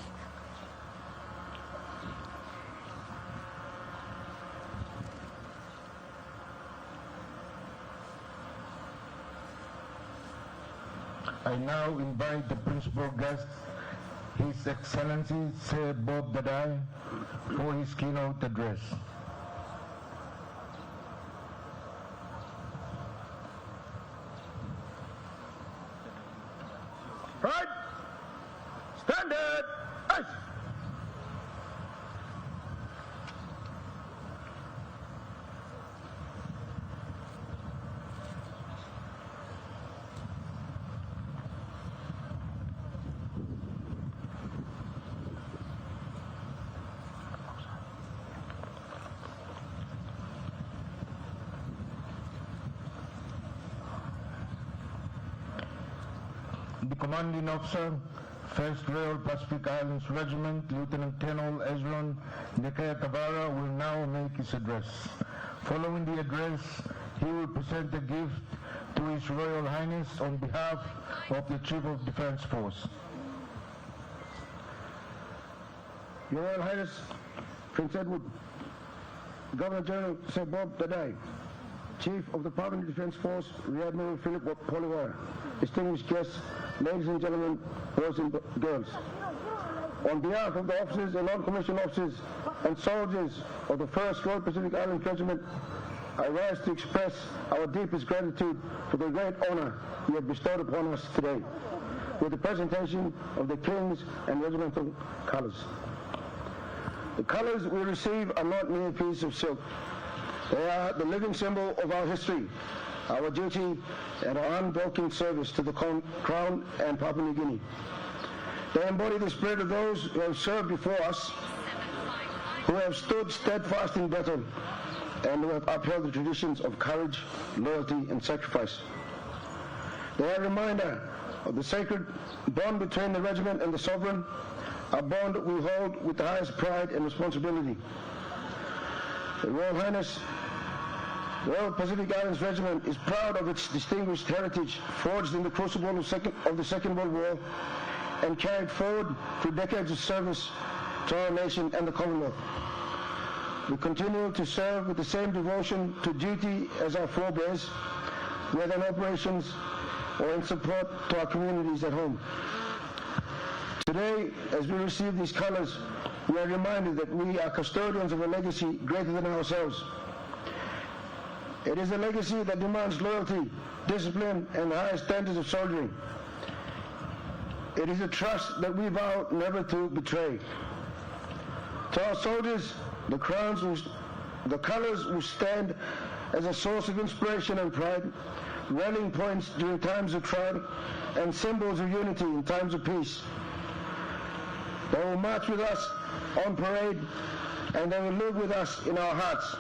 I now invite the principal guest, His Excellency Sir Bob Dadai, for his keynote address. Right? Standard! Ice! the commanding officer, 1st Royal Pacific Islands Regiment, Lieutenant Colonel Ezron Nekaya Tabara, will now make his address. Following the address, he will present a gift to His Royal Highness on behalf of the Chief of Defense Force. Your Royal Highness, Prince Edward, Governor General Sir Bob Tadai, Chief of the Papua Defense Force, Rear Admiral Philip Poliwara, distinguished guests, ladies and gentlemen, boys and girls. On behalf of the officers and non-commissioned officers and soldiers of the 1st Royal Pacific Islands Regiment, I rise to express our deepest gratitude for the great honor you have bestowed upon us today with the presentation of the King's and regimental colors. The colors we receive are not mere pieces of silk. They are the living symbol of our history, our duty, and our unbroken service to the Crown and Papua New Guinea. They embody the spirit of those who have served before us, who have stood steadfast in battle, and who have upheld the traditions of courage, loyalty, and sacrifice. They are a reminder of the sacred bond between the regiment and the sovereign, a bond we hold with the highest pride and responsibility. The Royal Highness Royal Pacific Islands Regiment is proud of its distinguished heritage forged in the crucible of the Second World War and carried forward through decades of service to our nation and the Commonwealth. We continue to serve with the same devotion to duty as our forebears, whether in operations or in support to our communities at home. Today, as we receive these colors, we are reminded that we are custodians of a legacy greater than ourselves. It is a legacy that demands loyalty, discipline, and the highest standards of soldiering. It is a trust that we vow never to betray. To our soldiers, the colors will stand as a source of inspiration and pride, rallying points during times of trial, and symbols of unity in times of peace. They will march with us on parade, and they will live with us in our hearts,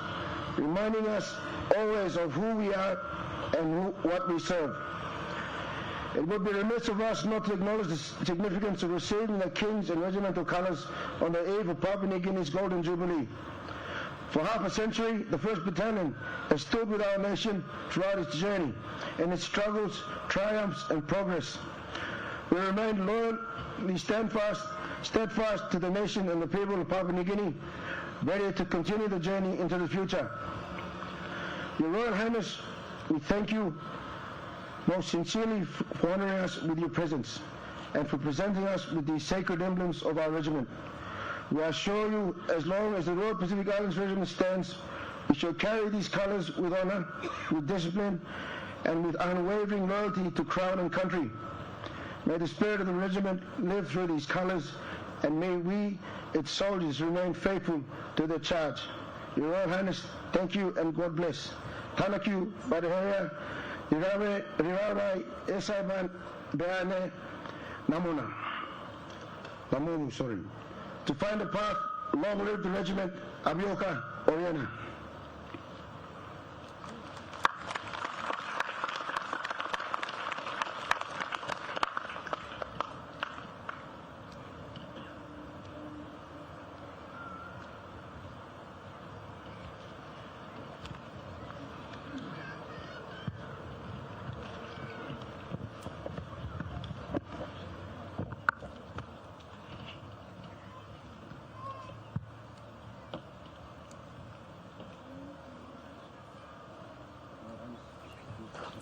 reminding us always of who we are and what we serve. It would be remiss of us not to acknowledge the significance of receiving the King's and regimental colours on the eve of Papua New Guinea's Golden Jubilee. For half a century, the 1st Battalion has stood with our nation throughout its journey, in its struggles, triumphs, and progress. We remain loyally steadfast to the nation and the people of Papua New Guinea, ready to continue the journey into the future. Your Royal Highness, we thank you most sincerely for honouring us with your presence and for presenting us with these sacred emblems of our regiment. We assure you, as long as the Royal Pacific Islands Regiment stands, we shall carry these colours with honour, with discipline, and with unwavering loyalty to Crown and country. May the spirit of the regiment live through these colours, and may we, its soldiers, remain faithful to their charge. Your Royal Highness, thank you and God bless. Tanaku, Badahoya, Rirarai, Esaiban, Beane, Namuna. Namunu, sorry. To find a path, long live the regiment, Abioka, Oriana.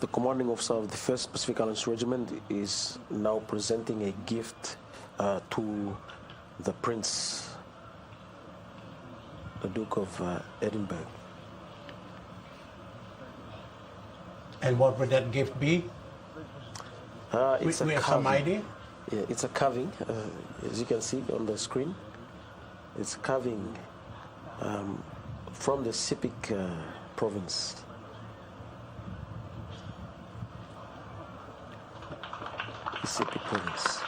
The commanding officer of the 1st Pacific Islands Regiment is now presenting a gift to the Prince, the Duke of Edinburgh. And what would that gift be? It's we a have some carving. idea? Yeah, it's a carving, as you can see on the screen. It's a carving from the Sepik province. The Sepik province.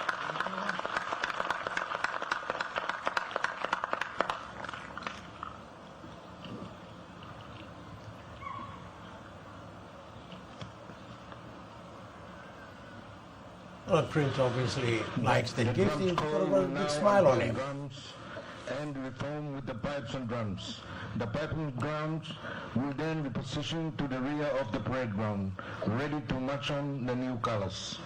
Well, the Prince obviously likes the gift. He's got a will big now smile on him. drums and reform with the pipes and drums. The pipes and drums will then be positioned to the rear of the parade ground, ready to march on the new colors.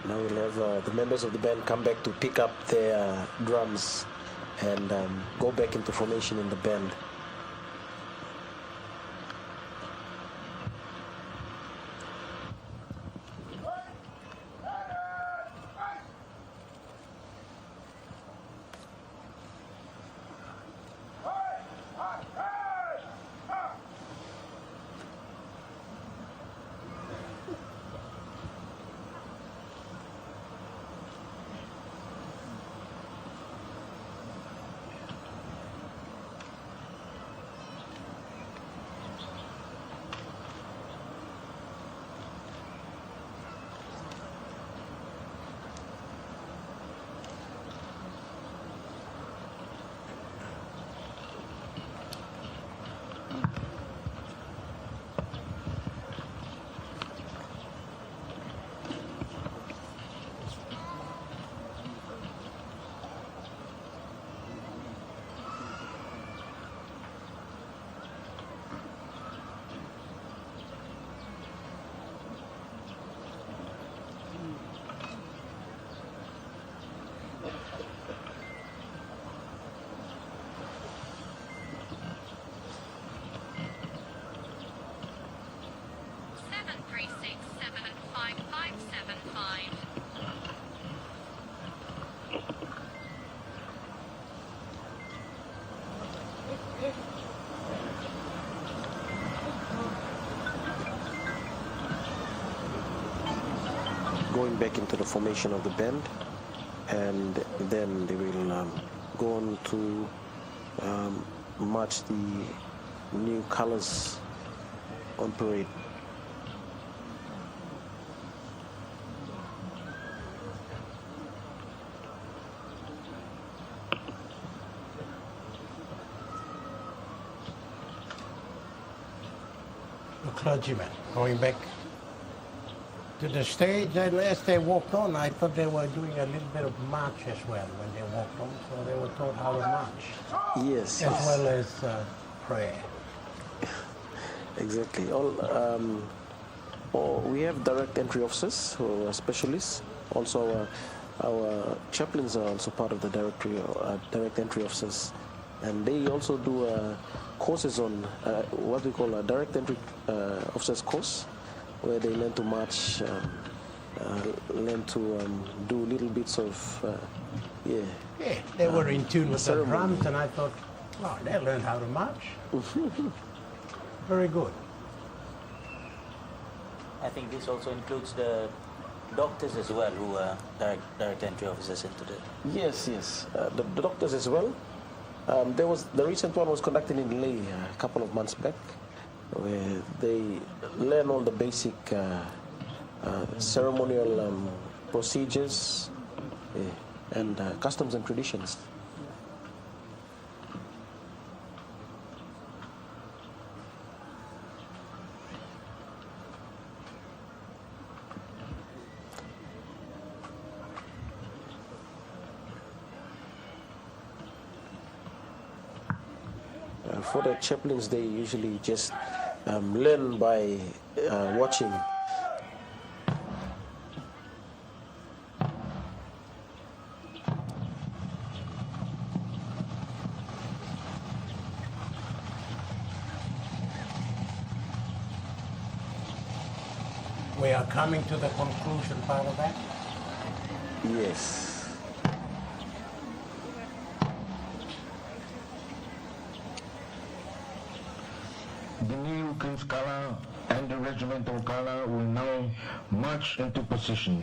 Now we'll have the members of the band come back to pick up their drums and go back into formation in the band. Going back into the formation of the band, and then they will go on to march the new colors on parade. The clergymen going back to the stage, and as they walked on, I thought they were doing a little bit of march as well when they walked on, so they were taught how to march. Yes. As well as prayer. Exactly. We have direct entry officers who are specialists. Also, our chaplains are also part of the direct entry officers, and they also do courses on what we call a direct entry officers course, where they learn to march, learn to do little bits of, Yeah, they were in tune with the drums, and I thought, wow, they learned how to march. Very good. I think this also includes the doctors as well, who are direct entry officers into the... Yes. The doctors as well. The recent one was conducted in Leh a couple of months back, where they learn all the basic ceremonial procedures and customs and traditions. For the chaplains, they usually just learn by watching. We are coming to the conclusion part of that. Yes. The new King's Color and the regimental color will now march into position.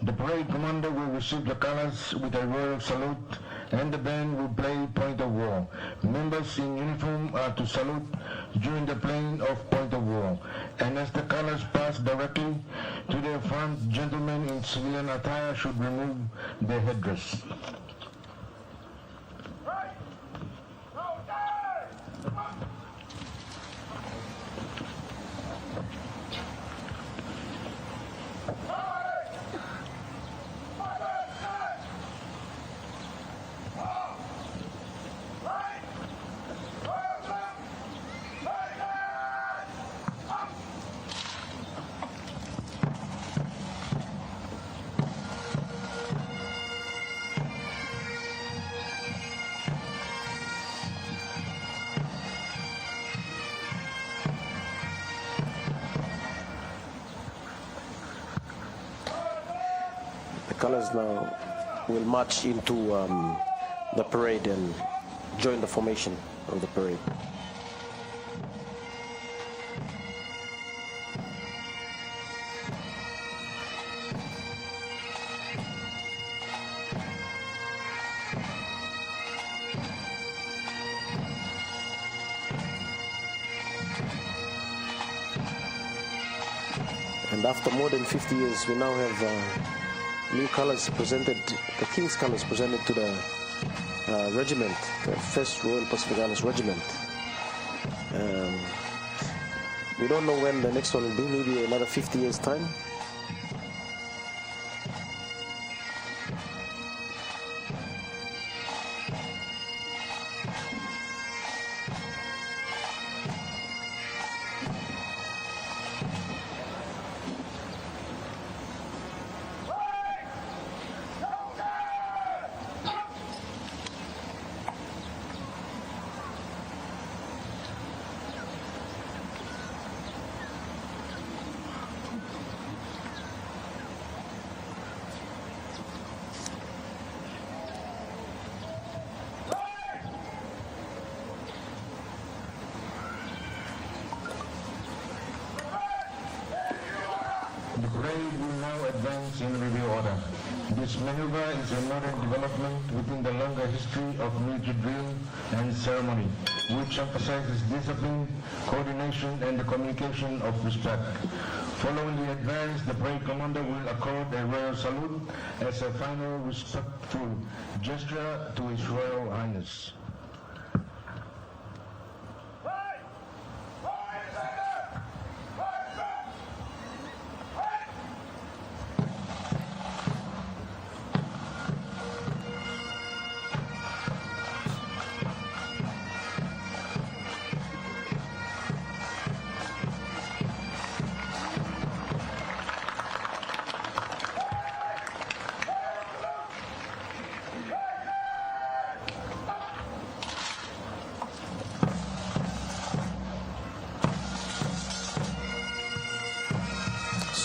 The parade commander will receive the colors with a royal salute, and the band will play Point of War. Members in uniform are to salute during the playing of Point of War, and as the colors pass directly to their front, gentlemen in civilian attire should remove their headdress. colors now will march into the parade and join the formation of the parade. And after more than 50 years, we now have new colors presented, the King's colors presented to the regiment, the 1st Royal Pacific Islands Regiment. We don't know when the next one will be, maybe another 50 years' time. The parade will now advance in review order. This maneuver is a modern development within the longer history of military drill and ceremony, which emphasizes discipline, coordination, and the communication of respect. Following the advance, the parade commander will accord a royal salute as a final respectful gesture to His Royal Highness.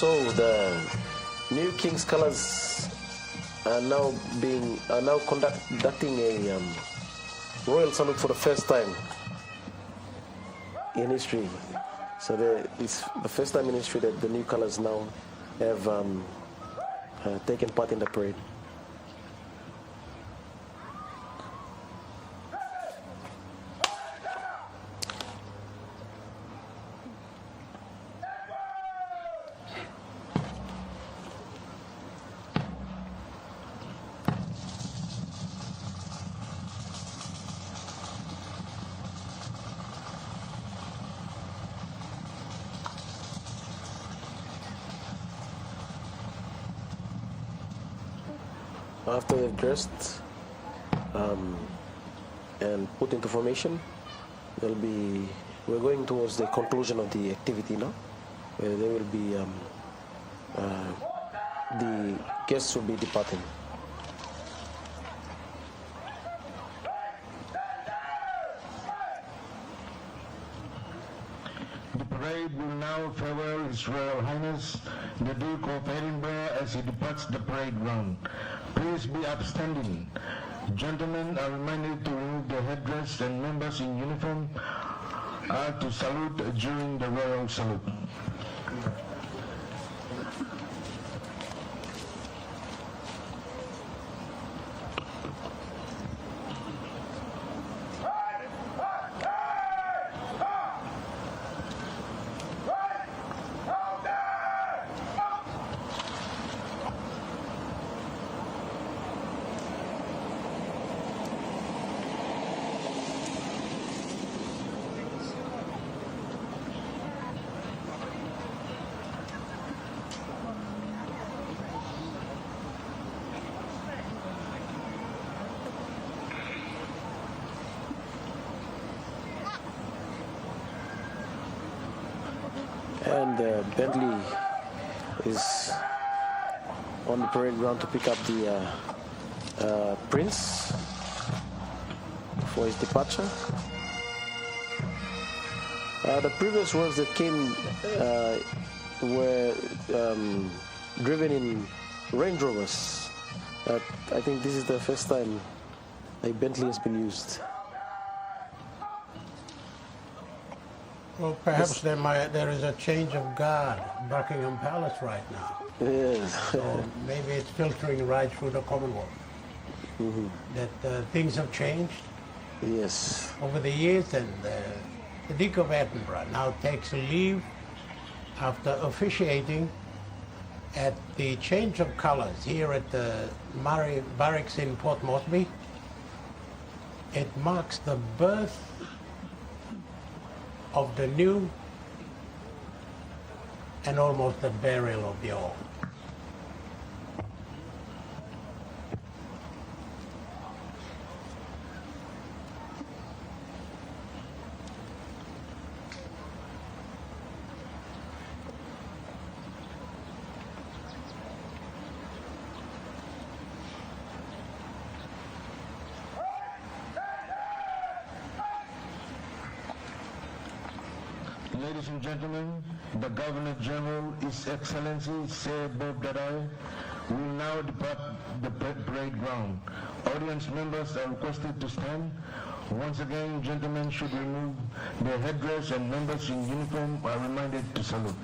So the new King's colors are now conducting a royal salute for the first time in history. So it's the first time in history that the new colors now have taken part in the parade. After they've dressed and put into formation, we're going towards the conclusion of the activity now, where there will be the guests will be departing. The parade will now farewell His Royal Highness, the Duke of Edinburgh, as he departs the parade ground. Please be upstanding. Gentlemen are reminded to remove their headdress, and members in uniform are to salute during the royal salute. And Bentley is on the parade ground to pick up the Prince for his departure. The previous ones that came were driven in Range Rovers. I think this is the first time a Bentley has been used. Well, perhaps there is a change of guard at Buckingham Palace right now. Yes. So maybe it's filtering right through the Commonwealth. Mm-hmm. That things have changed Yes. over the years, and the Duke of Edinburgh now takes leave after officiating at the change of colors here at the Murray Barracks in Port Moresby. It marks the birth of the new and almost the burial of the old. Ladies and gentlemen, the Governor General, His Excellency Sir Bob Dadai, will now depart the parade ground. Audience members are requested to stand. Once again, gentlemen should remove their headdress, and members in uniform are reminded to salute.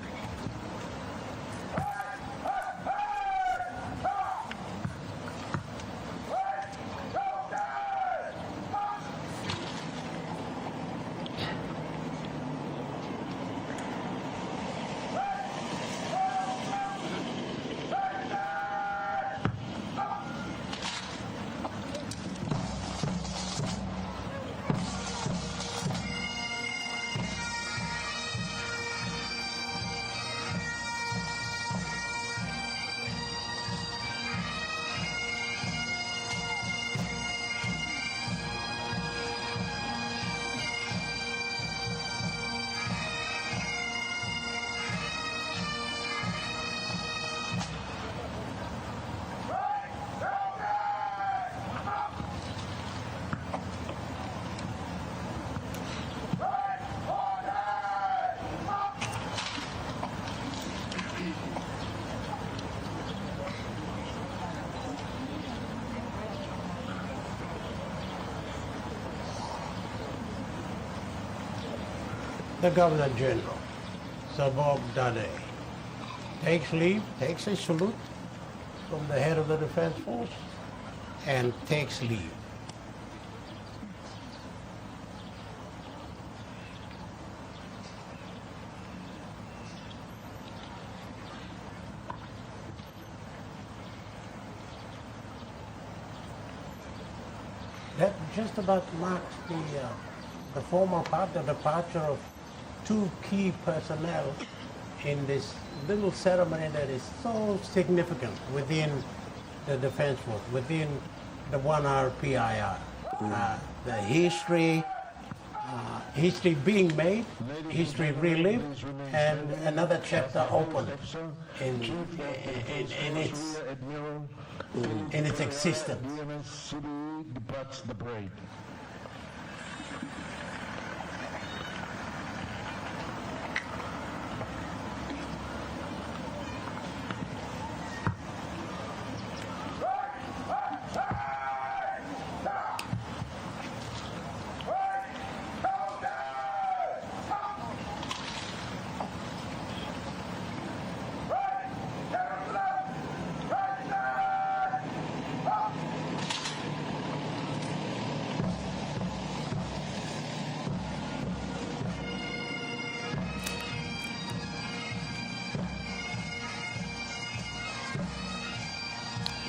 The Governor General, Sir Bob Dadai, takes leave, takes a salute from the head of the Defense Force, and takes leave. That just about marks the formal part, the departure of two key personnel in this little ceremony that is so significant within the Defense Force, within the 1 PIR. The history being made, history relived, and another chapter opened in its existence. Departs the parade.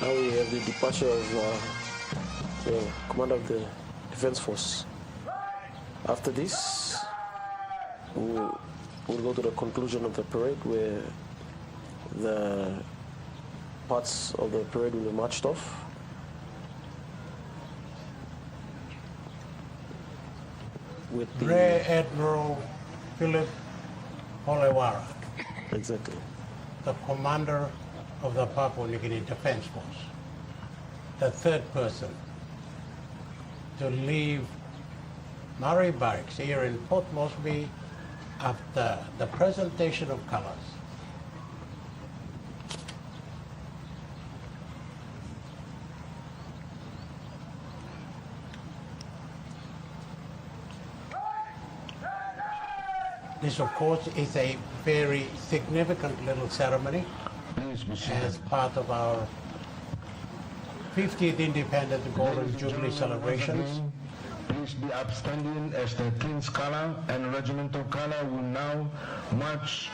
Now we have the departure of the commander of the Defense Force. After this, we'll go to the conclusion of the parade, where the parts of the parade will be marched off. With the Rear Admiral Philip Polewara, exactly. the commander of the Papua New Guinea Defense Force, the third person to leave Murray Barracks here in Port Moresby after the presentation of colors. This, of course, is a very significant little ceremony Please be seated. as part of our 50th Independent Golden Ladies and Jubilee gentlemen, celebrations. once again, please be upstanding as the King's Color and Regimental Color will now march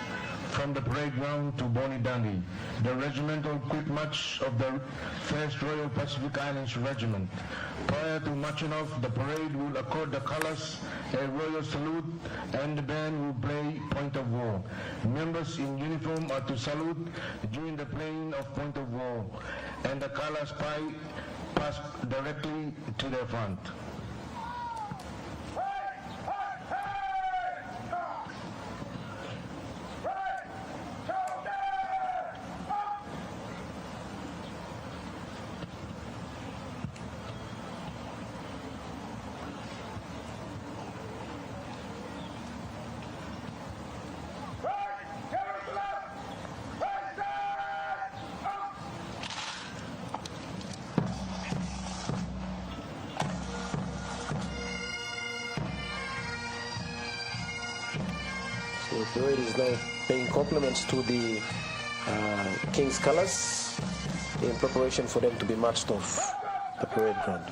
from the parade ground to Boni Dandi. The regimental quick march of the 1st Royal Pacific Islands Regiment. Prior to marching off, the parade will accord the colors a royal salute and the band will play Point of War. Members in uniform are to salute during the playing of Point of War, and the colors pass directly to their front. So the parade is now paying compliments to the King's Colors in preparation for them to be marched off the parade ground.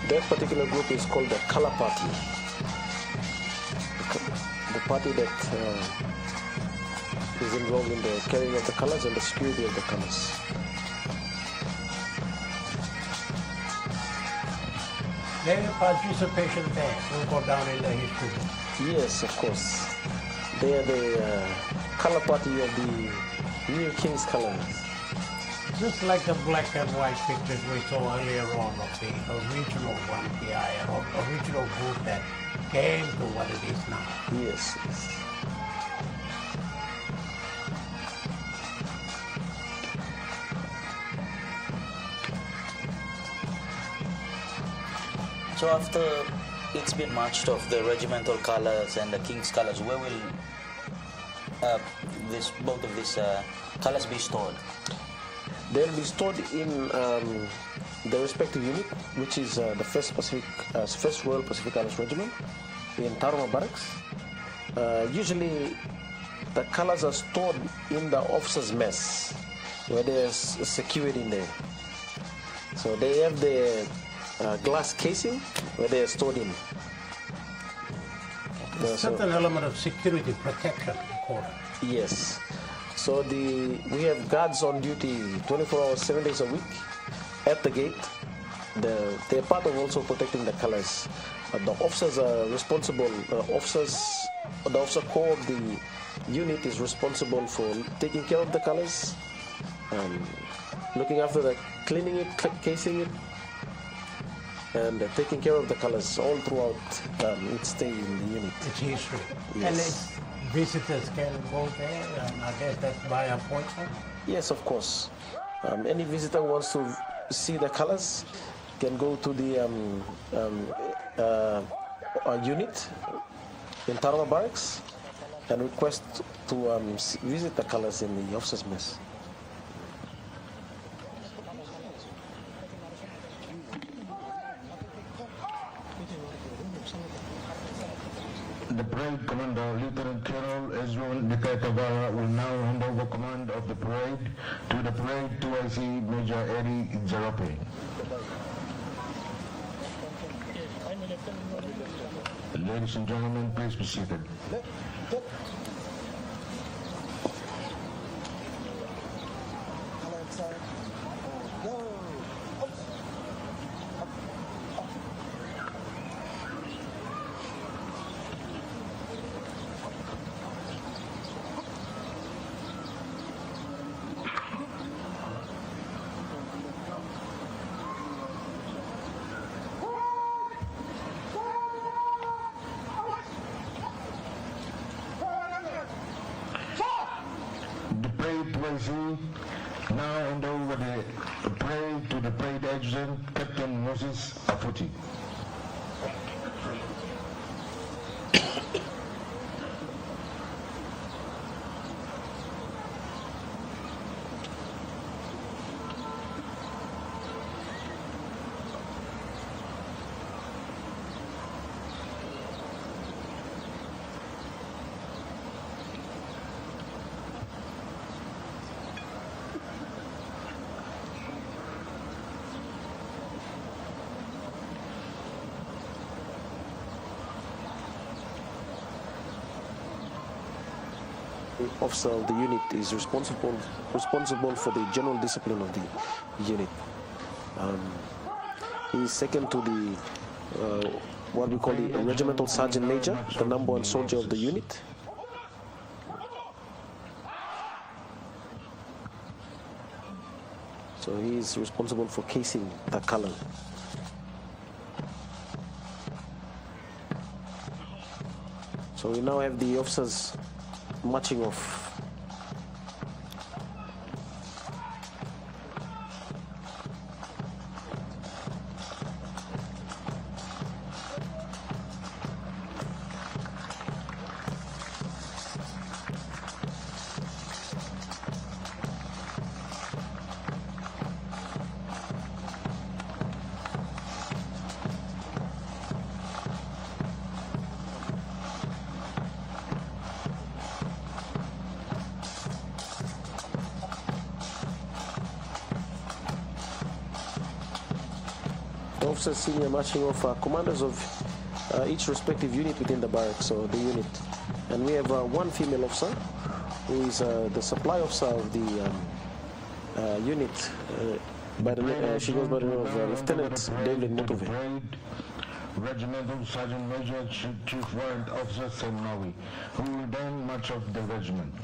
That particular group is called the Color Party. The party that is involved in the carrying of the colors and the security of the colors. Their participation there will go down in the history. Yes, of course. They are the color party of the new King's Colors. Just like the black and white pictures we saw earlier on of the original one PI, or original group that came to what it is now. Yes, yes. So after it's been marched off, the regimental colors and the King's colors, where will both of these colors be stored? They'll be stored in the respective unit, which is the 1st Royal Pacific Islands Regiment in Taruma Barracks. Usually, the colors are stored in the officers' mess, where there's security in there. So they have the glass casing where they are stored in. A certain element of security protection, quarter. Yes. So we have guards on duty 24 hours, 7 days a week at the gate. They're part of also protecting the colors. The officers are responsible. The officer core of the unit is responsible for taking care of the colors, looking after the cleaning it, casing it, and taking care of the colors all throughout its stay in the unit. It's history. Yes. And visitors can go there, and I guess that's by appointment. Yes, of course. Any visitor who wants to see the colors can go to the unit in Tarama Barracks and request to visit the colors in the officers' mess. The parade commander, Lieutenant Colonel Ezron Nikaitabara, will now hand over command of the parade to the parade 2IC Major Eddie Zarape. Ladies and gentlemen, please be seated. parade 2C. Now hand over the parade to the parade adjutant, Captain Moses Afuti. Officer of the unit is responsible for the general discipline of the unit. He is second to the what we call the regimental sergeant major, the number one soldier of the unit. So he is responsible for casing the color. So we now have the officers marching off. Officers senior marching off are commanders of each respective unit within the barracks or the unit. And we have one female officer who is the supply officer of the unit. She goes by the name of Lieutenant David Mutove. Regimental Sergeant Major Chief Warrant Officer Semnawi, who will then march off the regiment.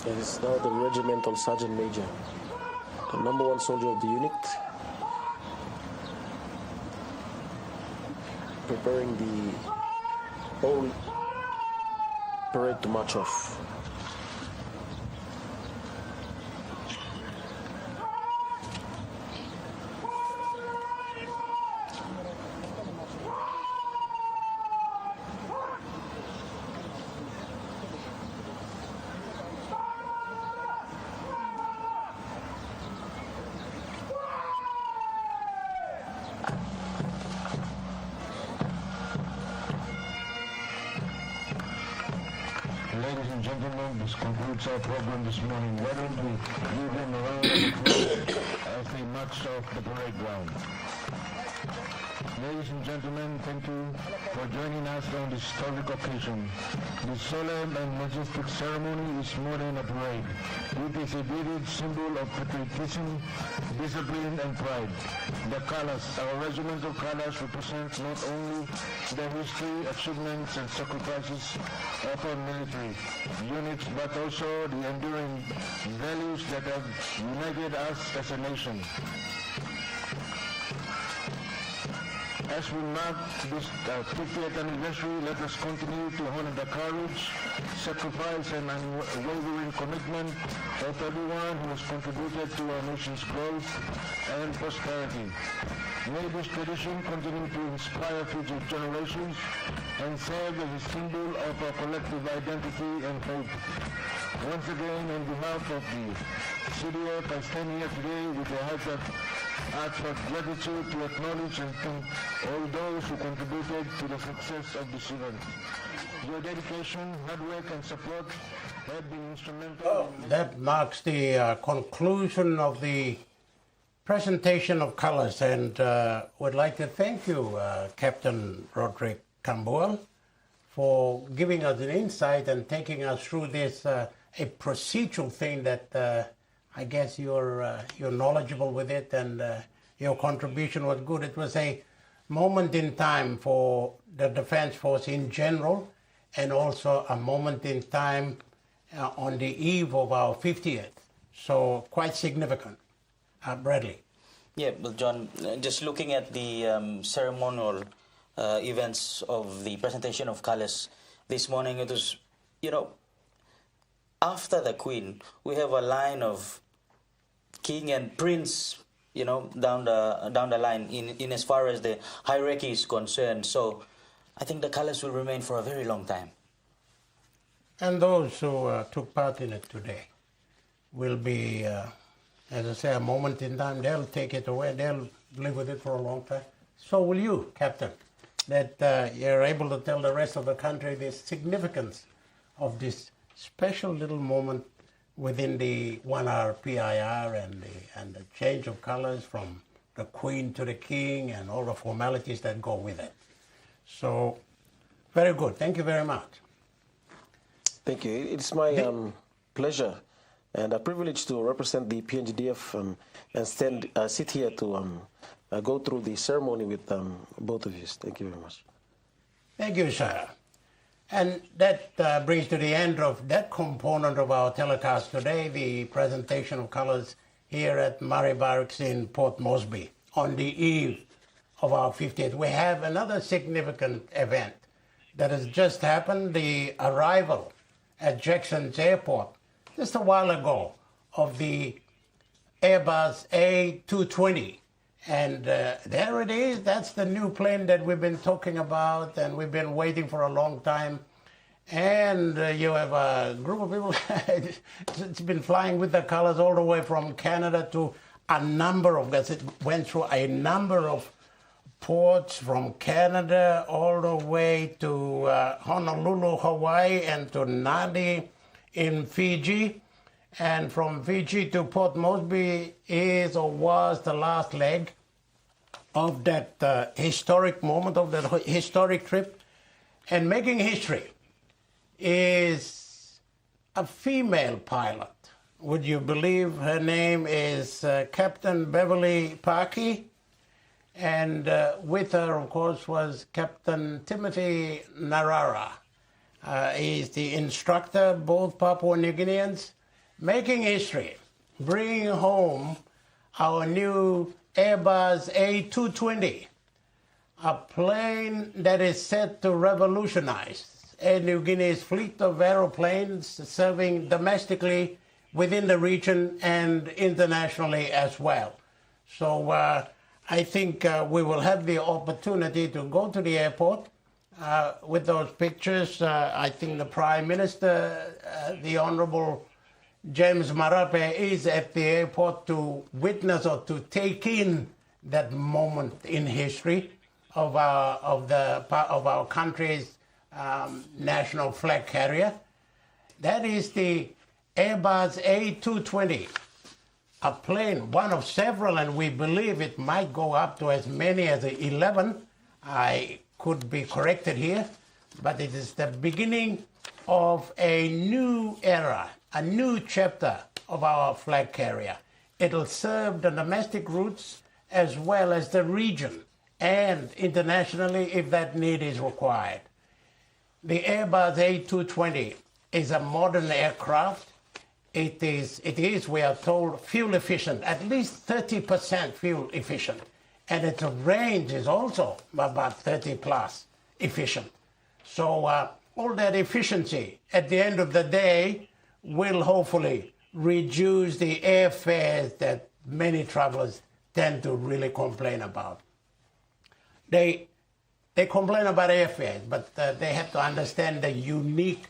It is now the regimental sergeant major, the number one soldier of the unit, preparing the whole parade to march off. Ladies and gentlemen, this concludes our program this morning. Why don't we give them a round of applause as they march off the parade ground. Ladies and gentlemen, thank you for joining us on this historic occasion. This solemn and majestic ceremony is more than a parade. It is a vivid symbol of patriotism, discipline, and pride. The colors, our regimental colors, represent not only the history, achievements, and sacrifices of our military units, but also the enduring values that have united us as a nation. As we mark this 50th anniversary, let us continue to honor the courage, sacrifice, and unwavering commitment of everyone who has contributed to our nation's growth and prosperity. May this tradition continue to inspire future generations and serve as a symbol of our collective identity and hope. Once again, on behalf of the CDF, I stand here today with a heartfelt gratitude to acknowledge and thank all those who contributed to the success of this event. Your dedication, hard work, and support have been instrumental. That marks the conclusion of the presentation of colors, and would like to thank you, Captain Roderick Cambuel, for giving us an insight and taking us through this a procedural thing that I guess you're knowledgeable with it, and your contribution was good. It was a moment in time for the Defense Force in general, and also a moment in time on the eve of our 50th. So quite significant. Bradley. Yeah, well, John, just looking at the ceremonial events of the presentation of colors this morning, it was, after the Queen, we have a line of King and Prince, down the line in as far as the hierarchy is concerned. So I think the colors will remain for a very long time. And those who took part in it today will be, as I say, a moment in time. They'll take it away. They'll live with it for a long time. So will you, Captain, that you're able to tell the rest of the country the significance of this special little moment within the 1 hour PIR and the change of colors from the Queen to the King and all the formalities that go with it. So, very good. Thank you very much. Thank you. It's my pleasure and a privilege to represent the PNGDF and sit here to go through the ceremony with both of you. Thank you very much. Thank you, sir. And that brings to the end of that component of our telecast today, the presentation of colors here at Murray Barracks in Port Moresby on the eve of our 50th. We have another significant event that has just happened, the arrival at Jackson's Airport just a while ago of the Airbus A220. And there it is. That's the new plane that we've been talking about and we've been waiting for a long time. And you have a group of people it's been flying with the colors all the way from Canada to a number of, it went through a number of ports from Canada all the way to Honolulu, Hawaii, and to Nadi in Fiji. And from Fiji to Port Moresby is or was the last leg of that historic moment, of that historic trip. And making history is a female pilot. Would you believe her name is Captain Beverly Parkey? And with her, of course, was Captain Timothy Narara. He's the instructor, both Papua New Guineans, making history, bringing home our new Airbus A220, a plane that is set to revolutionize Air New Guinea's fleet of aeroplanes serving domestically within the region and internationally as well. So I think we will have the opportunity to go to the airport with those pictures. I think the Prime Minister, the Honorable James Marape, is at the airport to witness or to take in that moment in history of our country's national flag carrier. That is the Airbus A220, a plane, one of several, and we believe it might go up to as many as 11. I could be corrected here, but it is the beginning of a new era, a new chapter of our flag carrier. It'll serve the domestic routes as well as the region and internationally if that need is required. The Airbus A220 is a modern aircraft. It is, we are told, fuel efficient, at least 30% fuel efficient. and its range is also about 30 plus efficient. So all that efficiency at the end of the day will hopefully reduce the airfares that many travelers tend to really complain about. They complain about airfares, but they have to understand the unique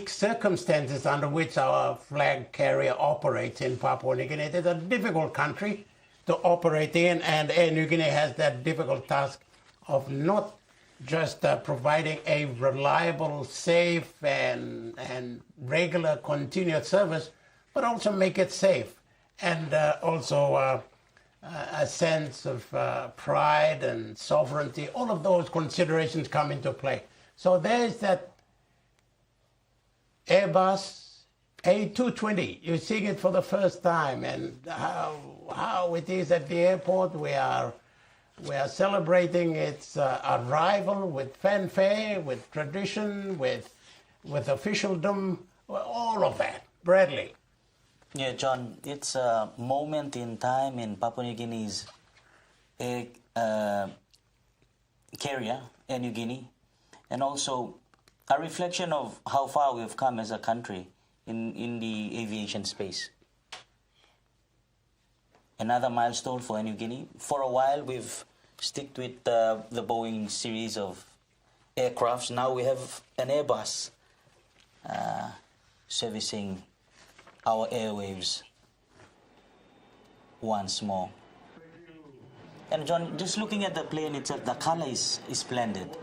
circumstances under which our flag carrier operates in Papua New Guinea. It is a difficult country to operate in, and Air New Guinea has that difficult task of not just providing a reliable, safe, and regular continuous service, but also make it safe, and also a sense of pride and sovereignty. All of those considerations come into play. So there's that Airbus A220. You're seeing it for the first time, and how it is at the airport. We are celebrating its arrival with fanfare, with tradition, with officialdom, all of that. Bradley. Yeah, John, it's a moment in time in Papua New Guinea's air carrier, Air New Guinea, and also a reflection of how far we've come as a country in the aviation space. Another milestone for Air New Guinea. For a while, we've stuck with the Boeing series of aircrafts. Now we have an Airbus servicing our airwaves once more. And John, just looking at the plane itself, the color is splendid.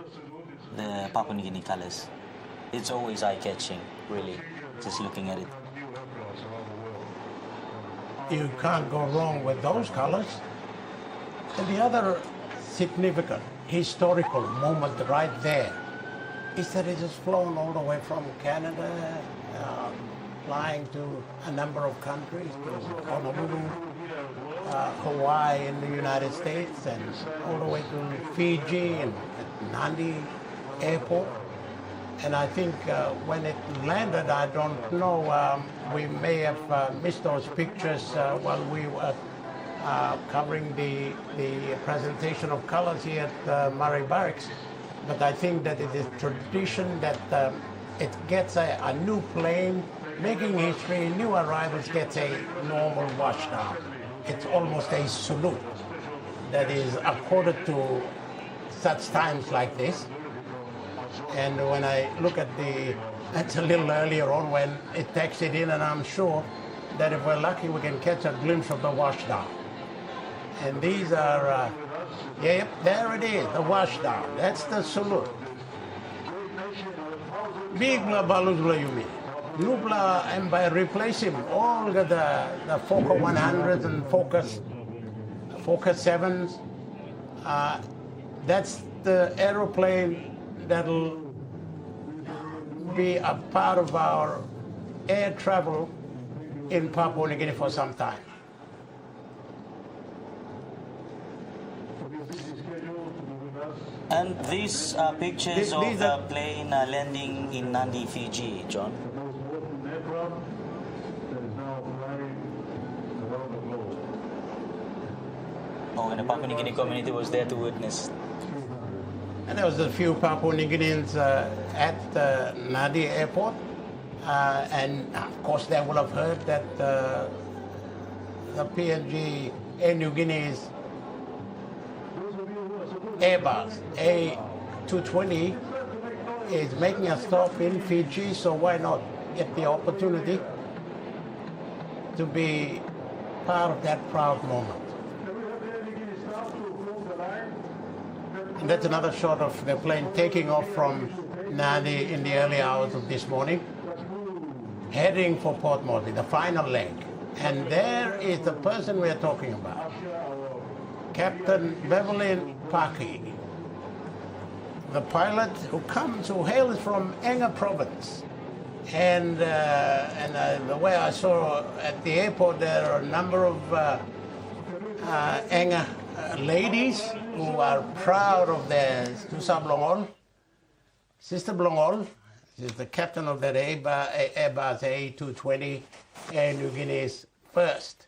The Papua New Guinea colors. It's always eye-catching, really, just looking at it. You can't go wrong with those colors. And the other significant historical moment right there is that it has flown all the way from Canada, flying to a number of countries, to Honolulu, Hawaii in the United States, and all the way to Fiji and at Nandi Airport. And I think when it landed, I don't know, we may have missed those pictures while we were covering the presentation of colors here at Murray Barracks. But I think that it is tradition that it gets a new plane, making history, new arrivals gets a normal washdown. It's almost a salute that is accorded to such times like this. And when I look at that's a little earlier on when it taxied in, and I'm sure that if we're lucky, we can catch a glimpse of the washdown. And these are, yep, there it is, the washdown. That's the salute. Bigla baluzla yumi. Nubla, and by replacing all the Fokker 100s and Fokker 7s, that's the aeroplane that'll be a part of our air travel in Papua New Guinea for some time. And these are pictures of the plane landing in Nandi, Fiji, John. Oh, and the Papua New Guinea community was there to witness. And there was a few Papua New Guineans at Nadi Airport, and of course they will have heard that the PNG Air New Guinea's Airbus A220 is making a stop in Fiji, so why not get the opportunity to be part of that proud moment. And that's another shot of the plane taking off from Nadi in the early hours of this morning, heading for Port Moresby, the final leg. And there is the person we're talking about, Captain Beverly Paki, the pilot who hails from Enga province. And the way I saw at the airport, there are a number of Enga ladies who are proud of their Tusa Blongol, Sister Blongol. She's the captain of that Airbus A220, Air New Guinea's first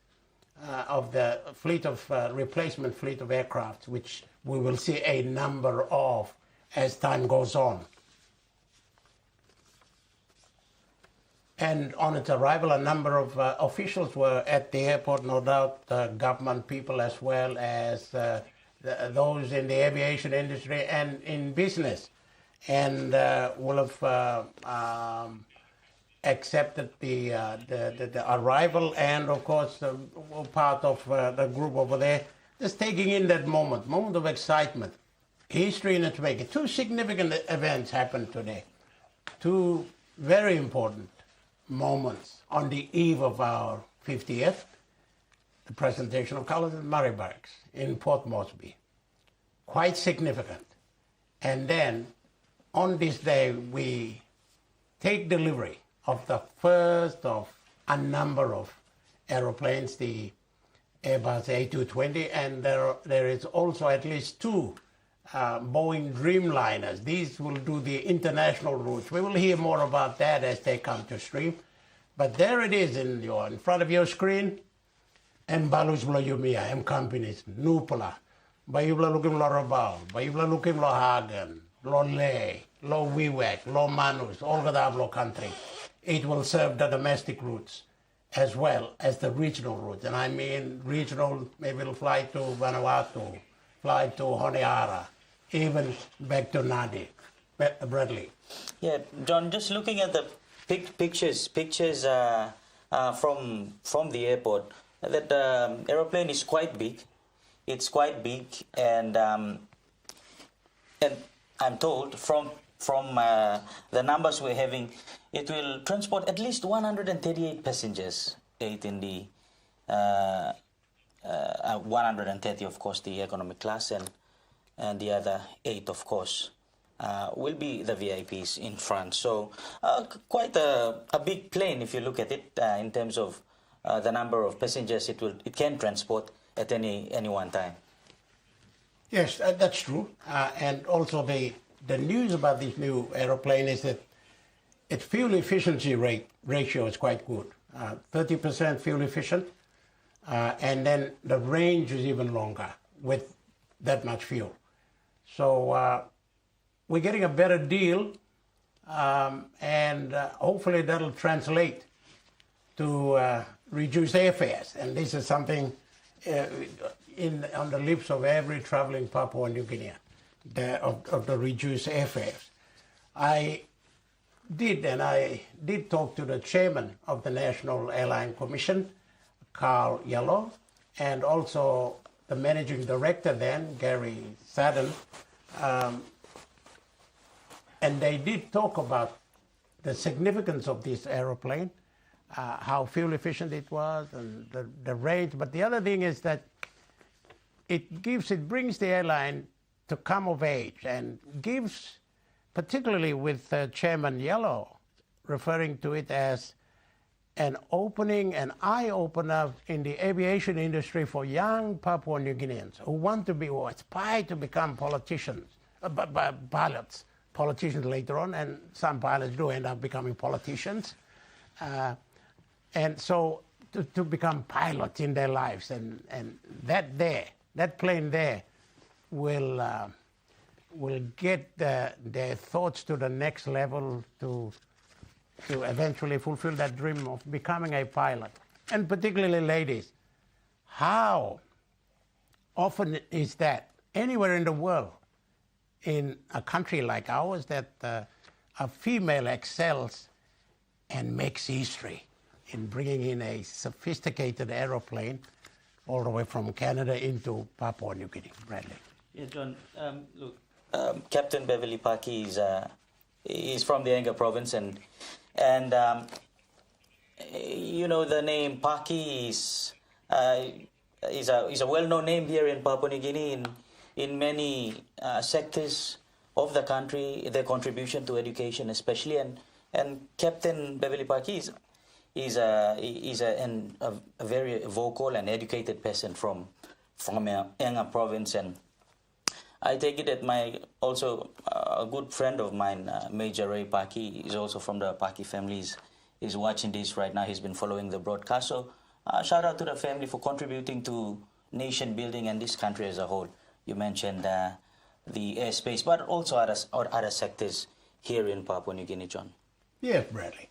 of the fleet of replacement fleet of aircraft, which we will see a number of as time goes on. And on its arrival, a number of officials were at the airport, no doubt, government people as well as those in the aviation industry and in business, and will have accepted the arrival, and of course part of the group over there, just taking in that moment of excitement, history in its making. Two significant events happened today, two very important moments on the eve of our 50th, the presentation of colors at Murray Barracks in Port Moresby. Quite significant. And then on this day, we take delivery of the first of a number of aeroplanes, the Airbus A220, and there is also at least two Boeing Dreamliners. These will do the international routes. We will hear more about that as they come to stream. But there it is in front of your screen. En balus lo yumia, em companies, Nupala, Bayubla looking lo Rabal, Bayubla looking lo Hagen, lo Lay, lo Wiwek, lo Manus, all Gadablo country. It will serve the domestic routes as well as the regional routes. And I mean regional, maybe it'll fly to Vanuatu, fly to Honiara, even back to Nadi, Bradley. Yeah, John, just looking at the pictures from the airport, that aeroplane is quite big. It's quite big, and I'm told from the numbers we're having, it will transport at least 138 passengers, 8 in the 130, of course, the economic class, and the other 8, of course, will be the VIPs in front. So quite a big plane if you look at it in terms of the number of passengers it can transport at any one time. Yes, that's true. And also the news about this new aeroplane is that its fuel efficiency ratio is quite good. 30% fuel efficient, and then the range is even longer with that much fuel. So we're getting a better deal, and hopefully that'll translate to reduced airfares. And this is something on the lips of every traveling Papua New Guinea, of the reduced airfares. I did talk to the chairman of the National Airline Commission, Carl Yellow, and also the managing director then, Gary Sadden, and they did talk about the significance of this aeroplane, how fuel efficient it was, and the range. But the other thing is that it brings the airline to come of age, and gives, particularly with Chairman Yellow, referring to it as an opening, an eye-opener in the aviation industry for young Papua New Guineans who want to be, or aspire to become politicians, pilots. Politicians later on, and some pilots do end up becoming politicians. And so to become pilots in their lives, and that plane there will get their thoughts to the next level to eventually fulfill that dream of becoming a pilot. And particularly ladies, how often is that anywhere in the world, in a country like ours, that a female excels and makes history in bringing in a sophisticated aeroplane all the way from Canada into Papua New Guinea? Bradley. Yeah, John, look, Captain Beverly Paki is from the Enga province, and you know, the name Paki is a well-known name here in Papua New Guinea in many sectors of the country, their contribution to education especially, and Captain Beverly Paki is a very vocal and educated person from Enga province, and I take it that a good friend of mine, Major Ray Paki, is also from the Paki family, is watching this right now. He's been following the broadcast. So Shout out to the family for contributing to nation building and this country as a whole. You mentioned the airspace, but also other sectors here in Papua New Guinea, John. Yes, Bradley.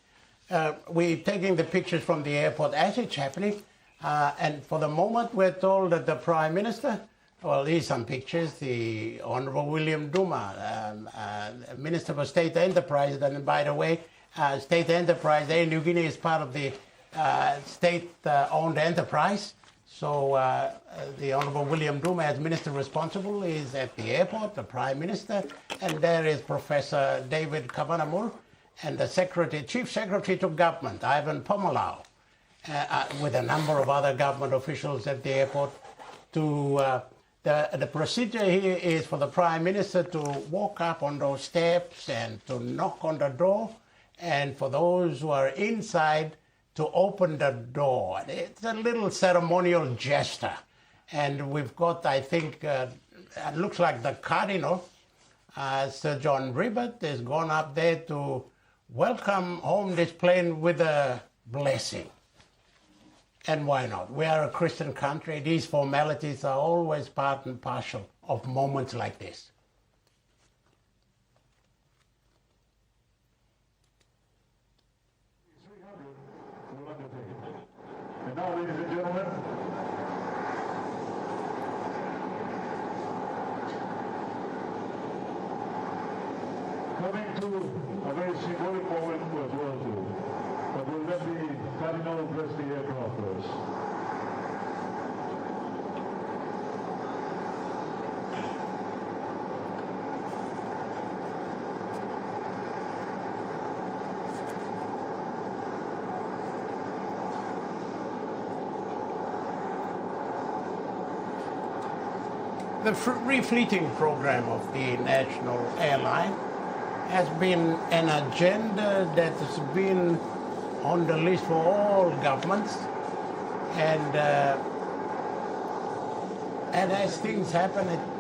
We're taking the pictures from the airport as it's happening. And for the moment, we're told that the Prime Minister, well, here's some pictures, the Honorable William Duma, Minister for State Enterprise. And by the way, State Enterprise, Air New Guinea is part of the state-owned enterprise. So the Honorable William Duma, as Minister responsible, is at the airport, the Prime Minister, and there is Professor David Kavanamur, and the Chief Secretary to Government, Ivan Pomalau, with a number of other government officials at the airport. The procedure here is for the Prime Minister to walk up on those steps and to knock on the door, and for those who are inside to open the door. It's a little ceremonial gesture. And we've got, I think, it looks like the Cardinal, Sir John Ribbett, has gone up there to welcome home this plane with a blessing. And why not? We are a Christian country. These formalities are always part and parcel of moments like this. And now, ladies and gentlemen, coming to a very symbolic moment as well too, but we'll let the Cardinal bless the aircraft first. The refleeting program of the national airline has been an agenda that has been on the list for all governments, and as things happen, it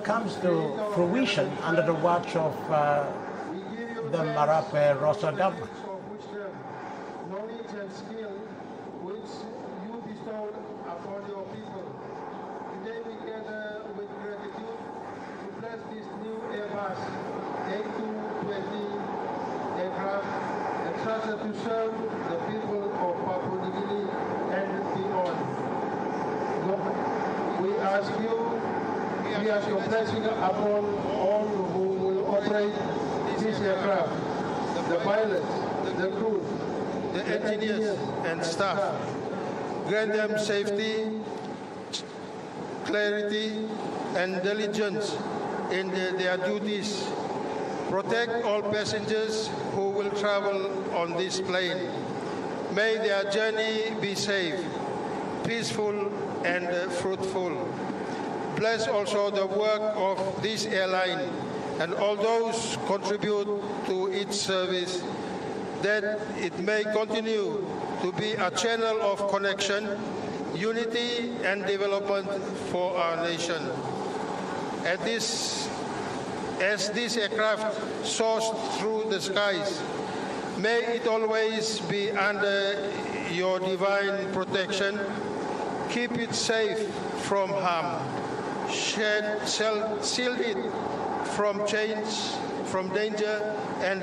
comes to fruition under the watch of the Marape Rosa government. Knowledge and skill which you bestowed upon your people. Today we gather with gratitude to bless this new Airbus A220 aircraft entrusted to serve the people of Papua New Guinea and beyond. Lord, we ask your blessing upon all who will operate this aircraft, the pilots, the crew, the engineers and staff. Grant them safety, clarity, and diligence in their duties. Protect all passengers who will travel on this plane. May their journey be safe, peaceful, and fruitful. Bless also the work of this airline and all those contribute to its service, that it may continue to be a channel of connection, unity, and development for our nation. As this aircraft soars through the skies, may it always be under your divine protection. Keep it safe from harm. Shield it from change, from danger, and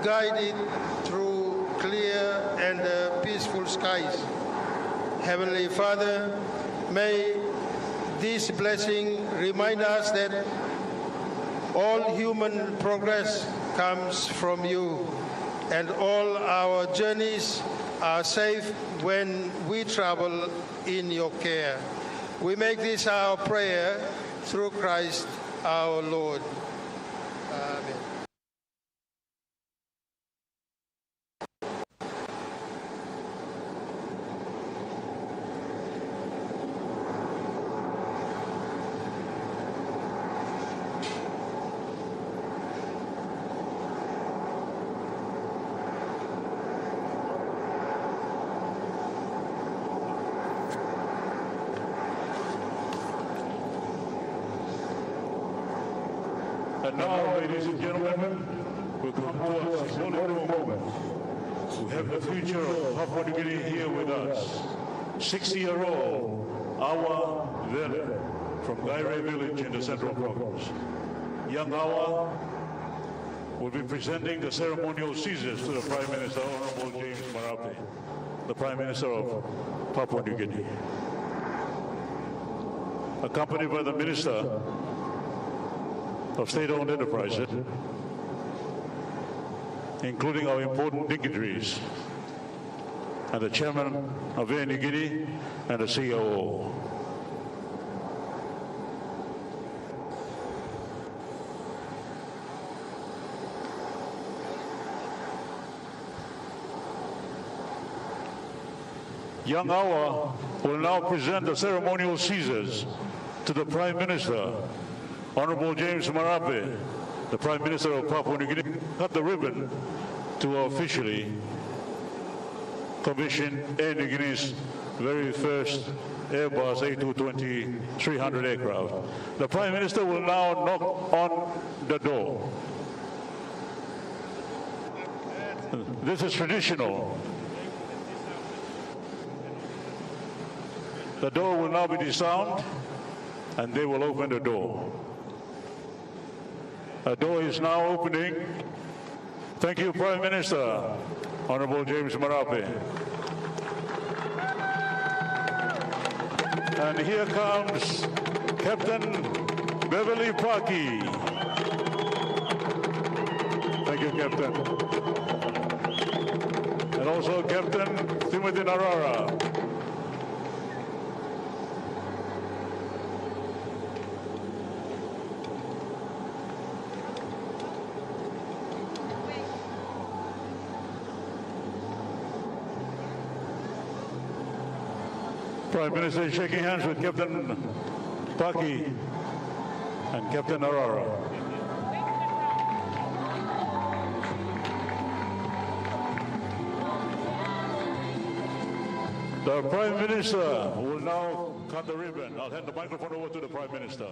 guide it through clear and peaceful skies. Heavenly Father, may this blessing remind us that all human progress comes from you, and all our journeys are safe when we travel in your care. We make this our prayer through Christ our Lord. Amen. And now, ladies and gentlemen, we'll come to a symbolic moment. We have have the future of Papua New Guinea here with us. 60-year-old Awa Vele from Gaire village in the Central Province. Young Awa will be presenting the ceremonial Caesars to the Prime Minister, Honorable James Marape, the Prime Minister of Papua New Guinea. Accompanied by the Minister of State-Owned Enterprises, including our important dignitaries, and the Chairman of Air New Guinea and the COO. Young Awa will now present the ceremonial Caesars to the Prime Minister, Honorable James Marape, the Prime Minister of Papua New Guinea. Cut the ribbon to officially commission Air New Guinea's very first Airbus A220-300 aircraft. The Prime Minister will now knock on the door. This is traditional. The door will now be disarmed, and they will open the door. The door is now opening. Thank you, Prime Minister, Honorable James Marape. And here comes Captain Beverly Paki. Thank you, Captain. And also Captain Timothy Narara. Prime Minister is shaking hands with Captain Paki and Captain Arara. The Prime Minister will now cut the ribbon. I'll hand the microphone over to the Prime Minister.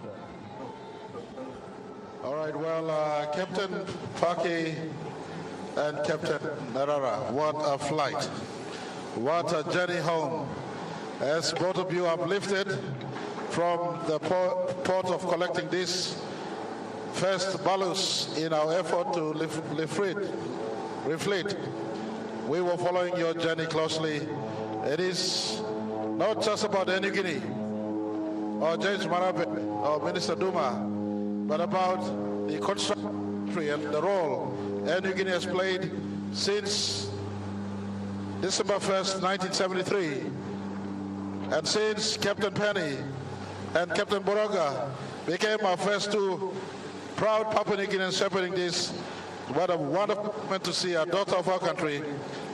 All right, well, Captain Paki and Captain Narara, what a flight. What a journey home. As both of you have lifted from the port of collecting this first balus in our effort to refleet, we were following your journey closely. It is not just about Air New Guinea or James Marape or Minister Duma, but about the construction and the role Air New Guinea has played since December 1st, 1973. And since Captain Penny and Captain Boroga became our first two proud Papua New Guineans shepherding this, what a wonderful moment to see a daughter of our country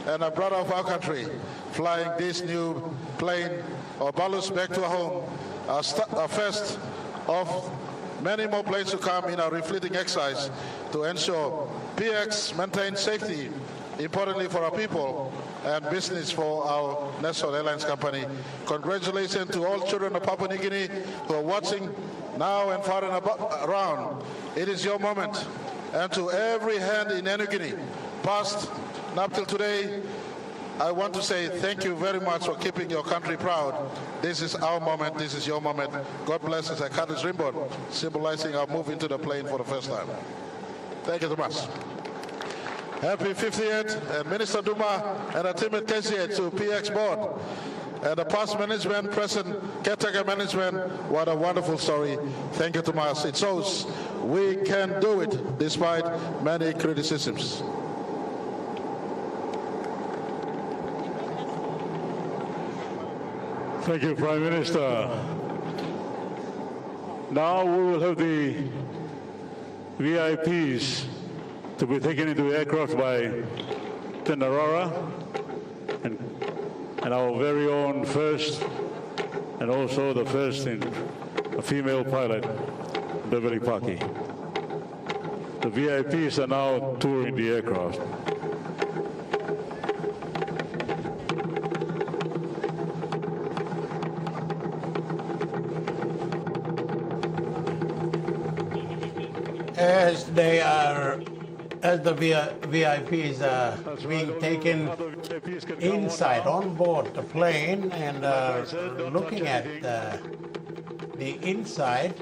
and a brother of our country flying this new plane or balus back to our home, our first of many more planes to come in our refleeting exercise to ensure PX maintains safety, importantly for our people, and business for our national airlines company. Congratulations to all children of Papua New Guinea who are watching now and far and around. It is your moment. And to every hand in Air New Guinea, past and up till today, I want to say thank you very much for keeping your country proud. This is our moment. This is your moment. God bless us. I cut this ribbon, symbolizing our move into the plane for the first time. Thank you so much. Happy 50th, and Minister Duma and a team at KCA to PX board. And the past management, present caretaker management, what a wonderful story. Thank you, Tomas. It shows we can do it despite many criticisms. Thank you, Prime Minister. Now we will have the VIPs to be taken into the aircraft by Tenarara and our very own first, and also the first a female pilot, Beverly Paki. The VIPs are now touring the aircraft. As they are as the VIPs are being taken inside on board the plane and looking at the inside,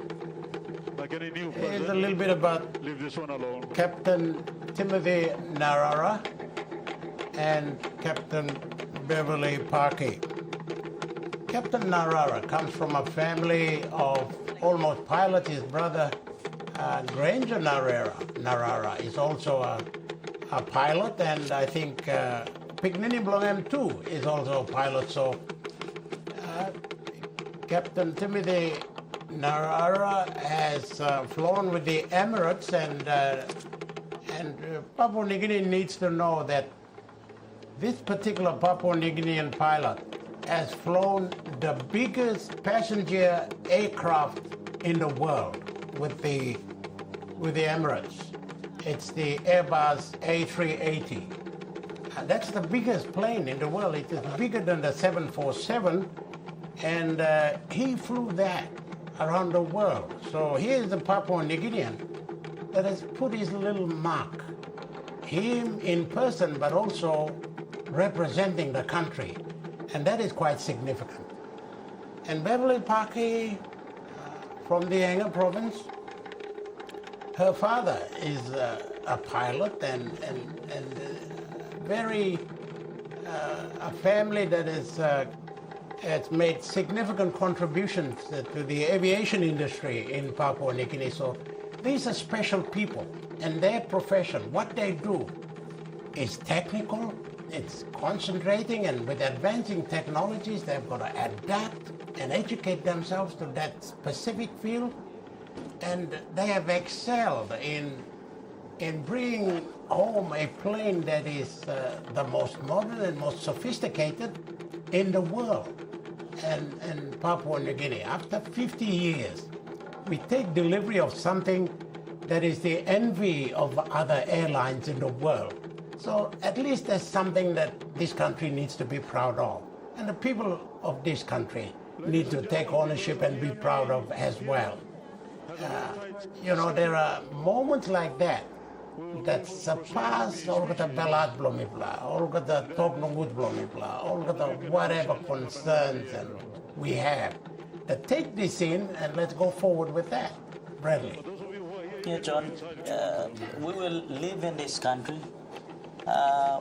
is a little bit about Captain Timothy Narara and Captain Beverly Parkey. Captain Narara comes from a family of almost pilots. His brother Granger Narara is also a pilot, and I think Pignini Blongem too is also a pilot. So Captain Timothy Narara has flown with the Emirates, and Papua New Guinea needs to know that this particular Papua New Guinean pilot has flown the biggest passenger aircraft in the world with the Emirates. It's the Airbus A380. And that's the biggest plane in the world. It is bigger than the 747, and he flew that around the world. So here's the Papua New Guinean that has put his little mark, him in person, but also representing the country, and that is quite significant. And Beverly Parkey from the Anga province, her father is a pilot and very a family that is has made significant contributions to the aviation industry in Papua New Guinea. So these are special people, and their profession, what they do, is technical. It's concentrating, and with advancing technologies, they've got to adapt and educate themselves to that specific field. And they have excelled in bringing home a plane that is the most modern and most sophisticated in the world. And Papua New Guinea, after 50 years, we take delivery of something that is the envy of other airlines in the world. So at least there's something that this country needs to be proud of. And the people of this country need to take ownership and be proud of as well. You know, there are moments like that that surpass all the Belat Blomipla, all the Topnungut Blomipla, all the whatever concerns and we have. That take this in and let's go forward with that. Bradley. Yeah, John, we will live in this country.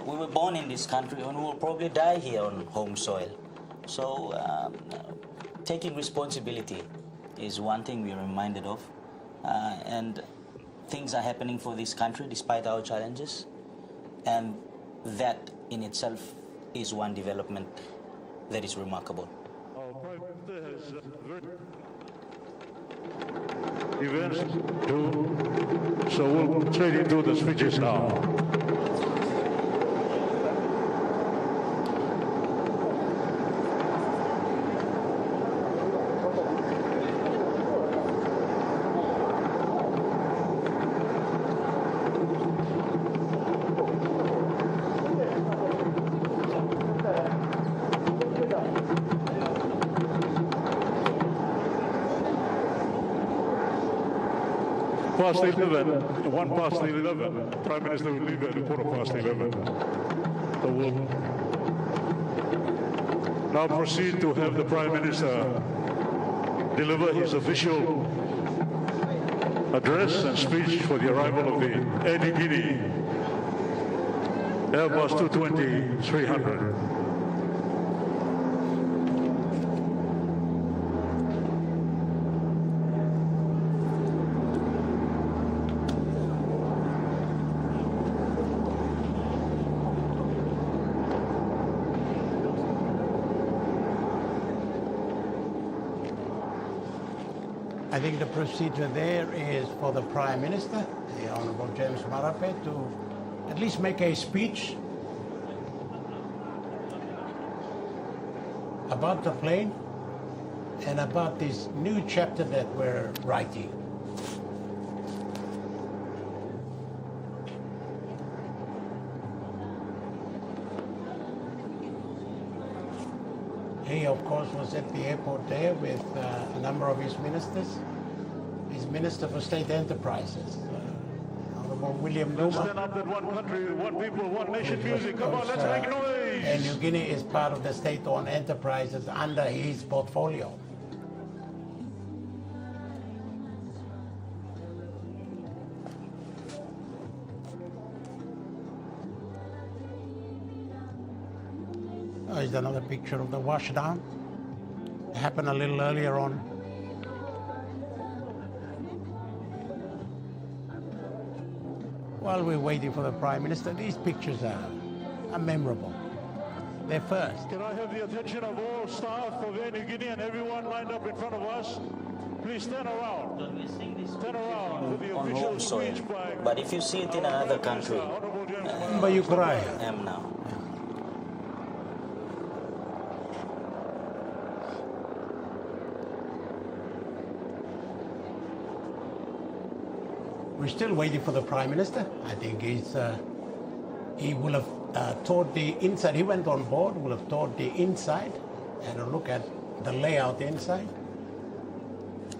We were born in this country, and we will probably die here on home soil. So taking responsibility is one thing we're reminded of, and things are happening for this country despite our challenges, and that in itself is one development that is remarkable. Our Prime Minister has events to, so we'll straight into the speeches now. Past 11, 1 past 11, Prime Minister will leave at 11:15. So we'll now proceed to have the Prime Minister deliver his official address and speech for the arrival of the Air Guinea Airbus 220-300. I think the procedure there is for the Prime Minister, the Honourable James Marape, to at least make a speech about the plane and about this new chapter that we're writing. He, of course, was at the airport there with a number of his ministers. His Minister for State Enterprises, Honourable for William Let's Duma. stand up that one country, one people, one nation music. Come on, let's make noise. And New Guinea is part of the state-owned enterprises under his portfolio. Oh, here's another picture of the washdown. It happened a little earlier on. While we're waiting for the Prime Minister, these pictures are memorable. They're first. Can I have the attention of all staff of Air New Guinea and everyone lined up in front of us? Please stand around. Stand around with the On official home soil. speech by But if you see it in another country, Honorable James But you cry. I am now. We're still waiting for the Prime Minister. I think he will have toured the inside. He went on board, will have toured the inside, and a look at the layout inside.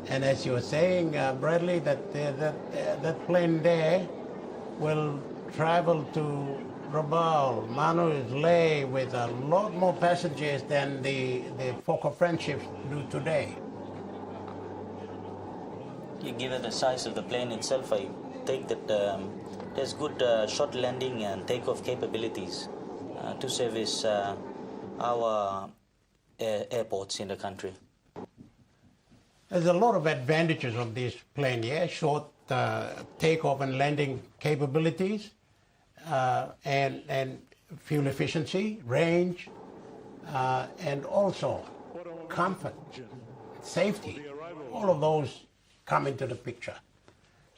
And as you were saying, Bradley, that plane there will travel to Rabaul, Manus, Ley with a lot more passengers than the Fokker Friendships do today. Given the size of the plane itself, I think that there's good short landing and takeoff capabilities to service our airports in the country. There's a lot of advantages of this plane, yeah, short takeoff and landing capabilities, and fuel efficiency, range, and also comfort, safety. All of those come into the picture.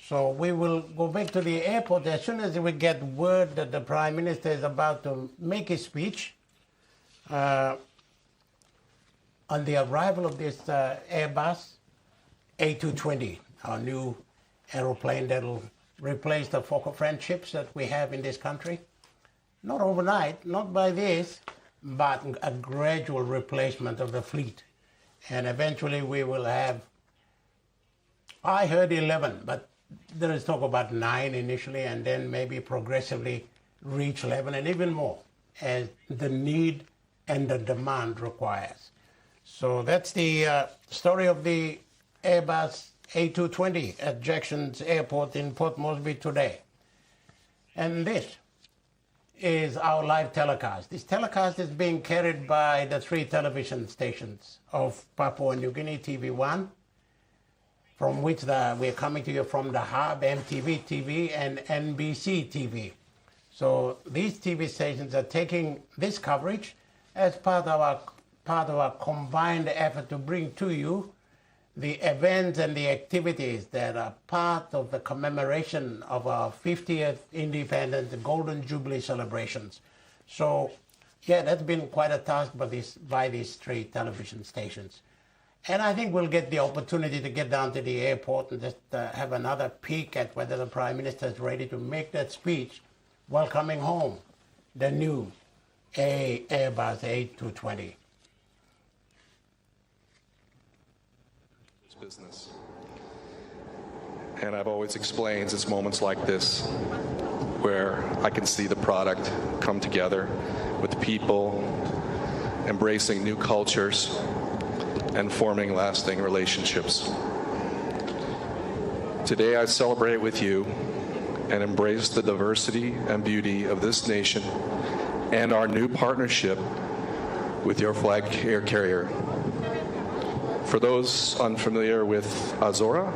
So we will go back to the airport as soon as we get word that the Prime Minister is about to make his speech. On the arrival of this Airbus A220, our new aeroplane that will replace the Fokker Friendships that we have in this country. Not overnight, not by this, but a gradual replacement of the fleet. And eventually we will have, I heard 11, but there is talk about 9 initially, and then maybe progressively reach 11 and even more as the need and the demand requires. So that's the story of the Airbus A220 at Jackson's Airport in Port Moresby today. And this is our live telecast. This telecast is being carried by the 3 television stations of Papua New Guinea, TV1, from which we're coming to you from the hub, MTV TV and NBC TV. So these TV stations are taking this coverage as part of our combined effort to bring to you the events and the activities that are part of the commemoration of our 50th independence, the Golden Jubilee celebrations. So, yeah, that's been quite a task by these 3 television stations. And I think we'll get the opportunity to get down to the airport and just have another peek at whether the Prime Minister is ready to make that speech welcoming home the new Airbus A220. Business. And I've always explained it's moments like this where I can see the product come together with people embracing new cultures and forming lasting relationships. Today I celebrate with you and embrace the diversity and beauty of this nation and our new partnership with your flag air carrier. For those unfamiliar with Azora,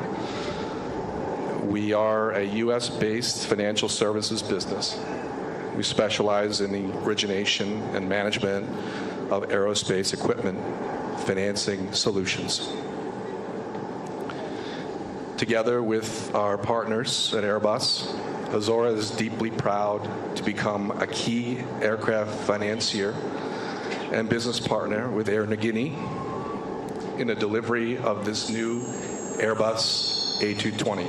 we are a US-based financial services business. We specialize in the origination and management of aerospace equipment financing solutions. Together with our partners at Airbus, Azora is deeply proud to become a key aircraft financier and business partner with Air New Guinea in the delivery of this new Airbus A220,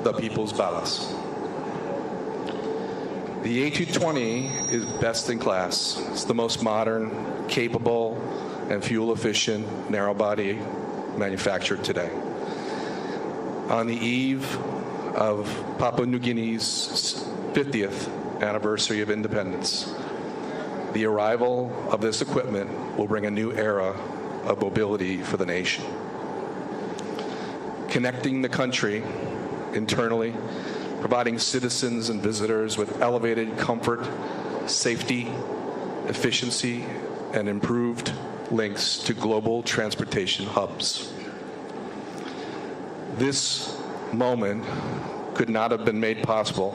the People's Ballast. The A220 is best in class. It's the most modern, capable, and fuel-efficient narrow-body manufactured today. On the eve of Papua New Guinea's 50th anniversary of independence. The arrival of this equipment will bring a new era of mobility for the nation. Connecting the country internally, providing citizens and visitors with elevated comfort, safety, efficiency, and improved links to global transportation hubs. This moment could not have been made possible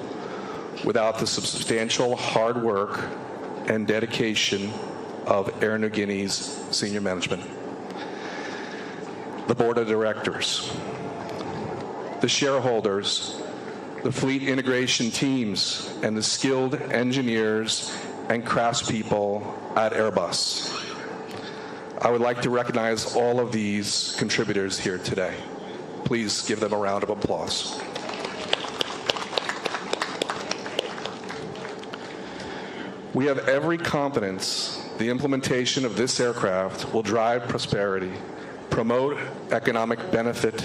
without the substantial hard work and dedication of Air Niugini's senior management, the board of directors, the shareholders, the fleet integration teams, and the skilled engineers and craftspeople at Airbus. I would like to recognize all of these contributors here today. Please give them a round of applause. We have every confidence the implementation of this aircraft will drive prosperity, promote economic benefit,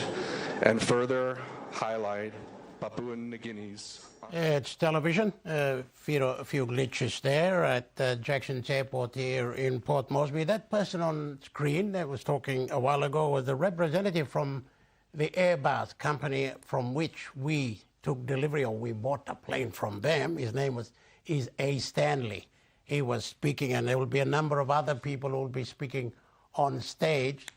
and further highlight Papua New Guinea's. It's television. A few glitches there at Jackson's Airport here in Port Moresby. That person on screen that was talking a while ago was the representative from the Airbus company from which we took delivery, or we bought a plane from them. His name is A. Stanley. He was speaking, and there will be a number of other people who will be speaking on stage.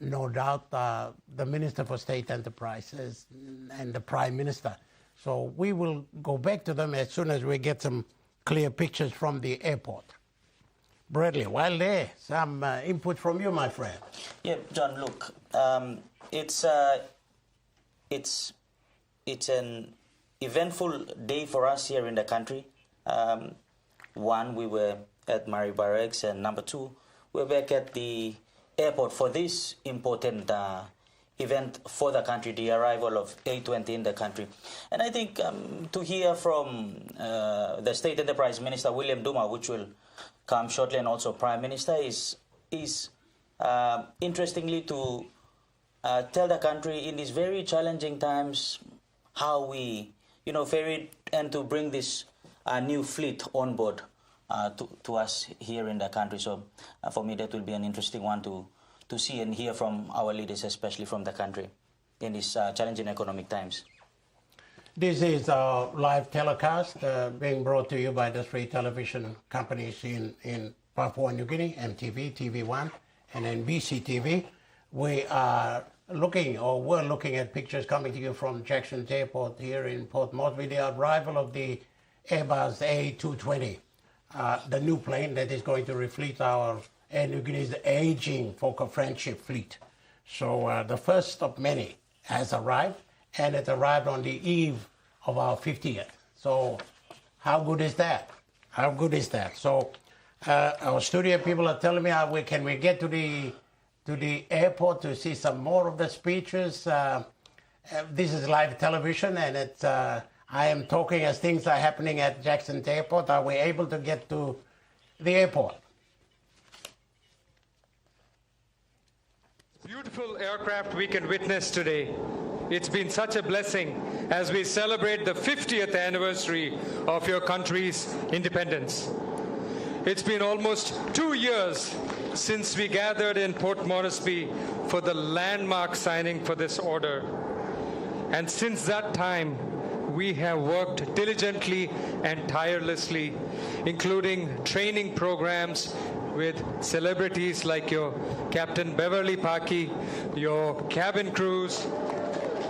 No doubt the Minister for State Enterprises and the Prime Minister. So we will go back to them as soon as we get some clear pictures from the airport. Bradley, while there, some input from you, my friend. Yeah, John, look, it's an eventful day for us here in the country. One, we were at Mari Barracks, and number two, we're back at the airport for this important event for the country, the arrival of A20 in the country. And I think to hear from the State Enterprise Minister, William Duma, which will come shortly, and also Prime Minister, is interestingly to tell the country in these very challenging times how we, ferry and to bring this new fleet on board to us here in the country. So for me, that will be an interesting one to see and hear from our leaders, especially from the country in these challenging economic times. This is a live telecast being brought to you by the three television companies in Papua New Guinea, MTV, TV1, and NBC TV. We are we're looking at pictures coming to you from Jackson's Airport here in Port Moresby, the arrival of the Airbus A220, the new plane that is going to refleet our Air Niugini's aging Fokker Friendship fleet. So the first of many has arrived, and it arrived on the eve of our 50th. So how good is that? How good is that? So our studio people are telling me, can we get to the airport to see some more of the speeches? This is live television, and it's I am talking as things are happening at Jackson's Airport. Are we able to get to the airport? Beautiful aircraft we can witness today. It's been such a blessing as we celebrate the 50th anniversary of your country's independence. It's been almost 2 years since we gathered in Port Moresby for the landmark signing for this order. And since that time, we have worked diligently and tirelessly, including training programs with celebrities like your Captain Beverly Paki, your cabin crews,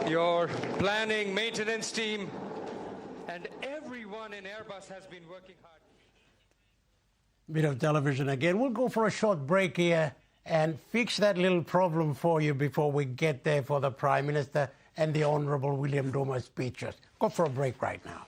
your planning maintenance team, and everyone in Airbus has been working hard. Bit of television again. We'll go for a short break here and fix that little problem for you before we get there for the Prime Minister and the Honourable William Duma's speeches. Go for a break right now.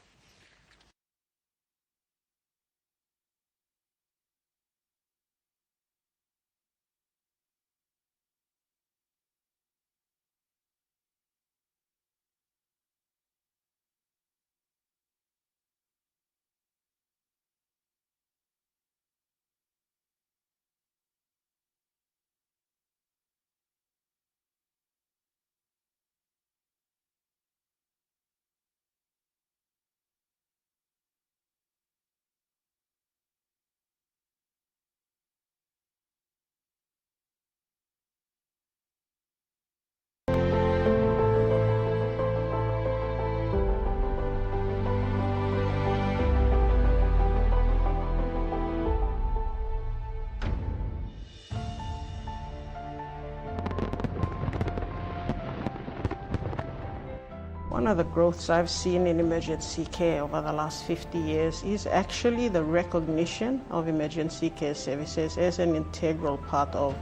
One of the growths I've seen in emergency care over the last 50 years is actually the recognition of emergency care services as an integral part of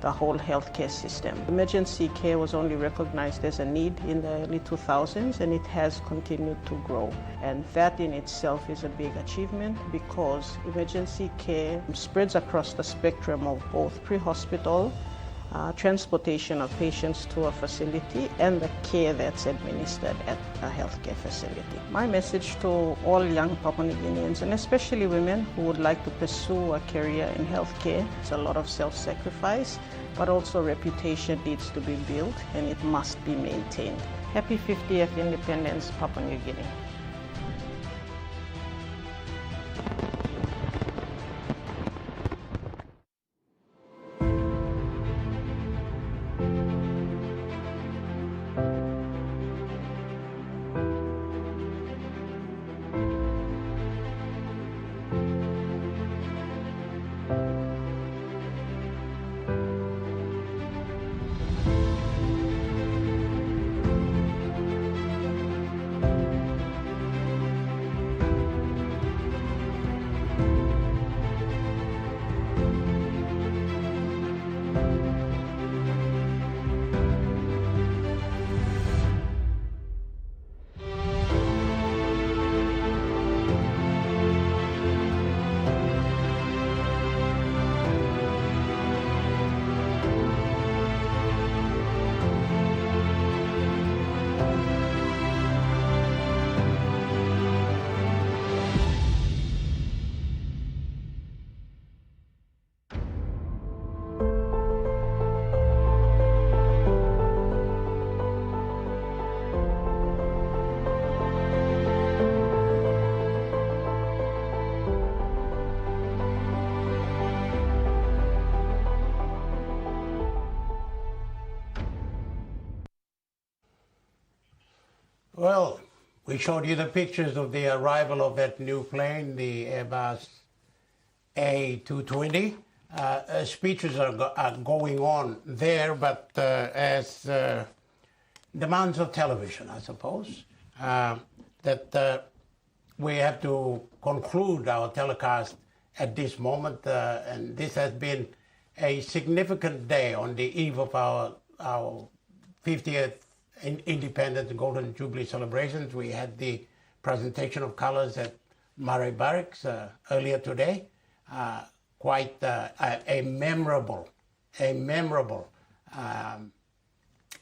the whole healthcare system. Emergency care was only recognized as a need in the early 2000s, and it has continued to grow. And that in itself is a big achievement, because emergency care spreads across the spectrum of both pre-hospital, transportation of patients to a facility, and the care that's administered at a healthcare facility. My message to all young Papua New Guineans, and especially women who would like to pursue a career in healthcare, it's a lot of self-sacrifice, but also reputation needs to be built and it must be maintained. Happy 50th Independence, Papua New Guinea. Well, we showed you the pictures of the arrival of that new plane, the Airbus A220. Speeches are going on there, but as demands of television, I suppose, that we have to conclude our telecast at this moment, and this has been a significant day on the eve of our 50th Independence Golden Jubilee celebrations. We had the presentation of colors at Murray Barracks earlier today. Quite a memorable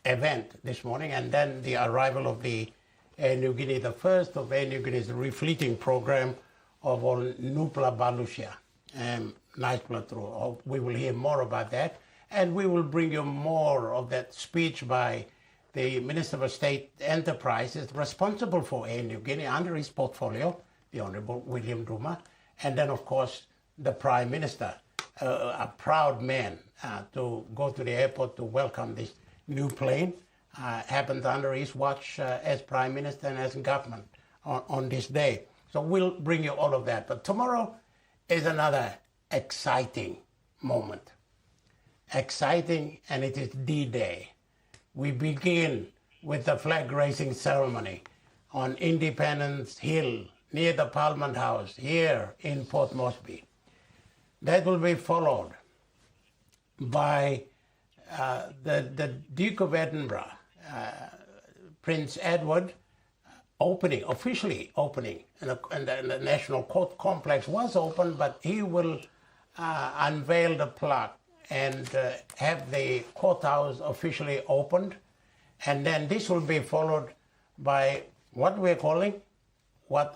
event this morning, and then the arrival of the Air New Guinea, the first of Air New Guinea's refleeting program of Nupla Balusia. Nice through. We will hear more about that, and we will bring you more of that speech by the Minister for State Enterprises responsible for Air New Guinea under his portfolio, the Honourable William Duma, and then of course the Prime Minister, a proud man to go to the airport to welcome this new plane, happened under his watch as Prime Minister and as government on this day. So we'll bring you all of that. But tomorrow is another exciting moment. Exciting, and it is D-Day. We begin with the flag raising ceremony on Independence Hill near the Parliament House here in Port Moresby. That will be followed by the Duke of Edinburgh, Prince Edward, officially opening, and the National Court Complex was open, but he will unveil the plaque and have the courthouse officially opened. And then this will be followed by what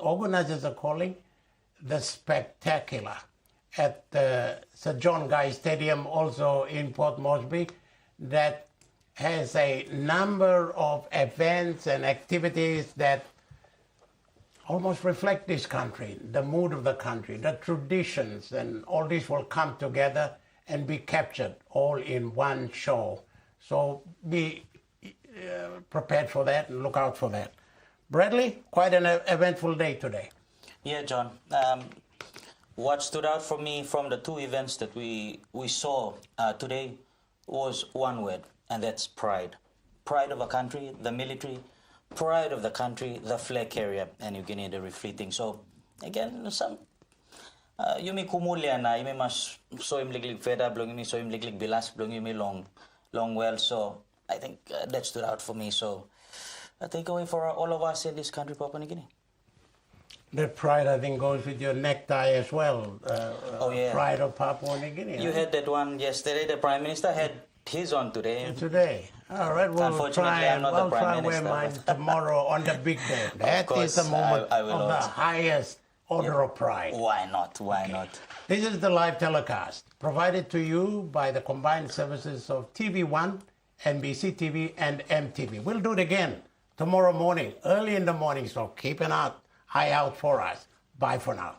organizers are calling the Spectacular at Sir John Guy Stadium, also in Port Moresby, that has a number of events and activities that almost reflect this country, the mood of the country, the traditions, and all this will come together and be captured all in one show. So be prepared for that and look out for that. Bradley, quite an eventful day today. Yeah, John. What stood out for me from the two events that we saw today was one word, and that's pride. Pride of a country, the military, pride of the country, the flag carrier, and New Guinea, the refleeting. So, again, some yumi kumulia na yumi mas so im liglig feda blong yumi so im liglig bilas blong yumi long well. So I think that stood out for me. So a takeaway for all of us in this country, Papua New Guinea. That pride, I think, goes with your necktie as well. Oh yeah, pride of Papua New Guinea. You had that one yesterday. The Prime Minister had his on today. Today. All right, we'll try wear mine tomorrow on the big day. That is the moment of the highest order of pride. Why not? Why not? This is the live telecast provided to you by the combined services of TV1, NBC TV, and MTV. We'll do it again tomorrow morning, early in the morning, so keep an eye out for us. Bye for now.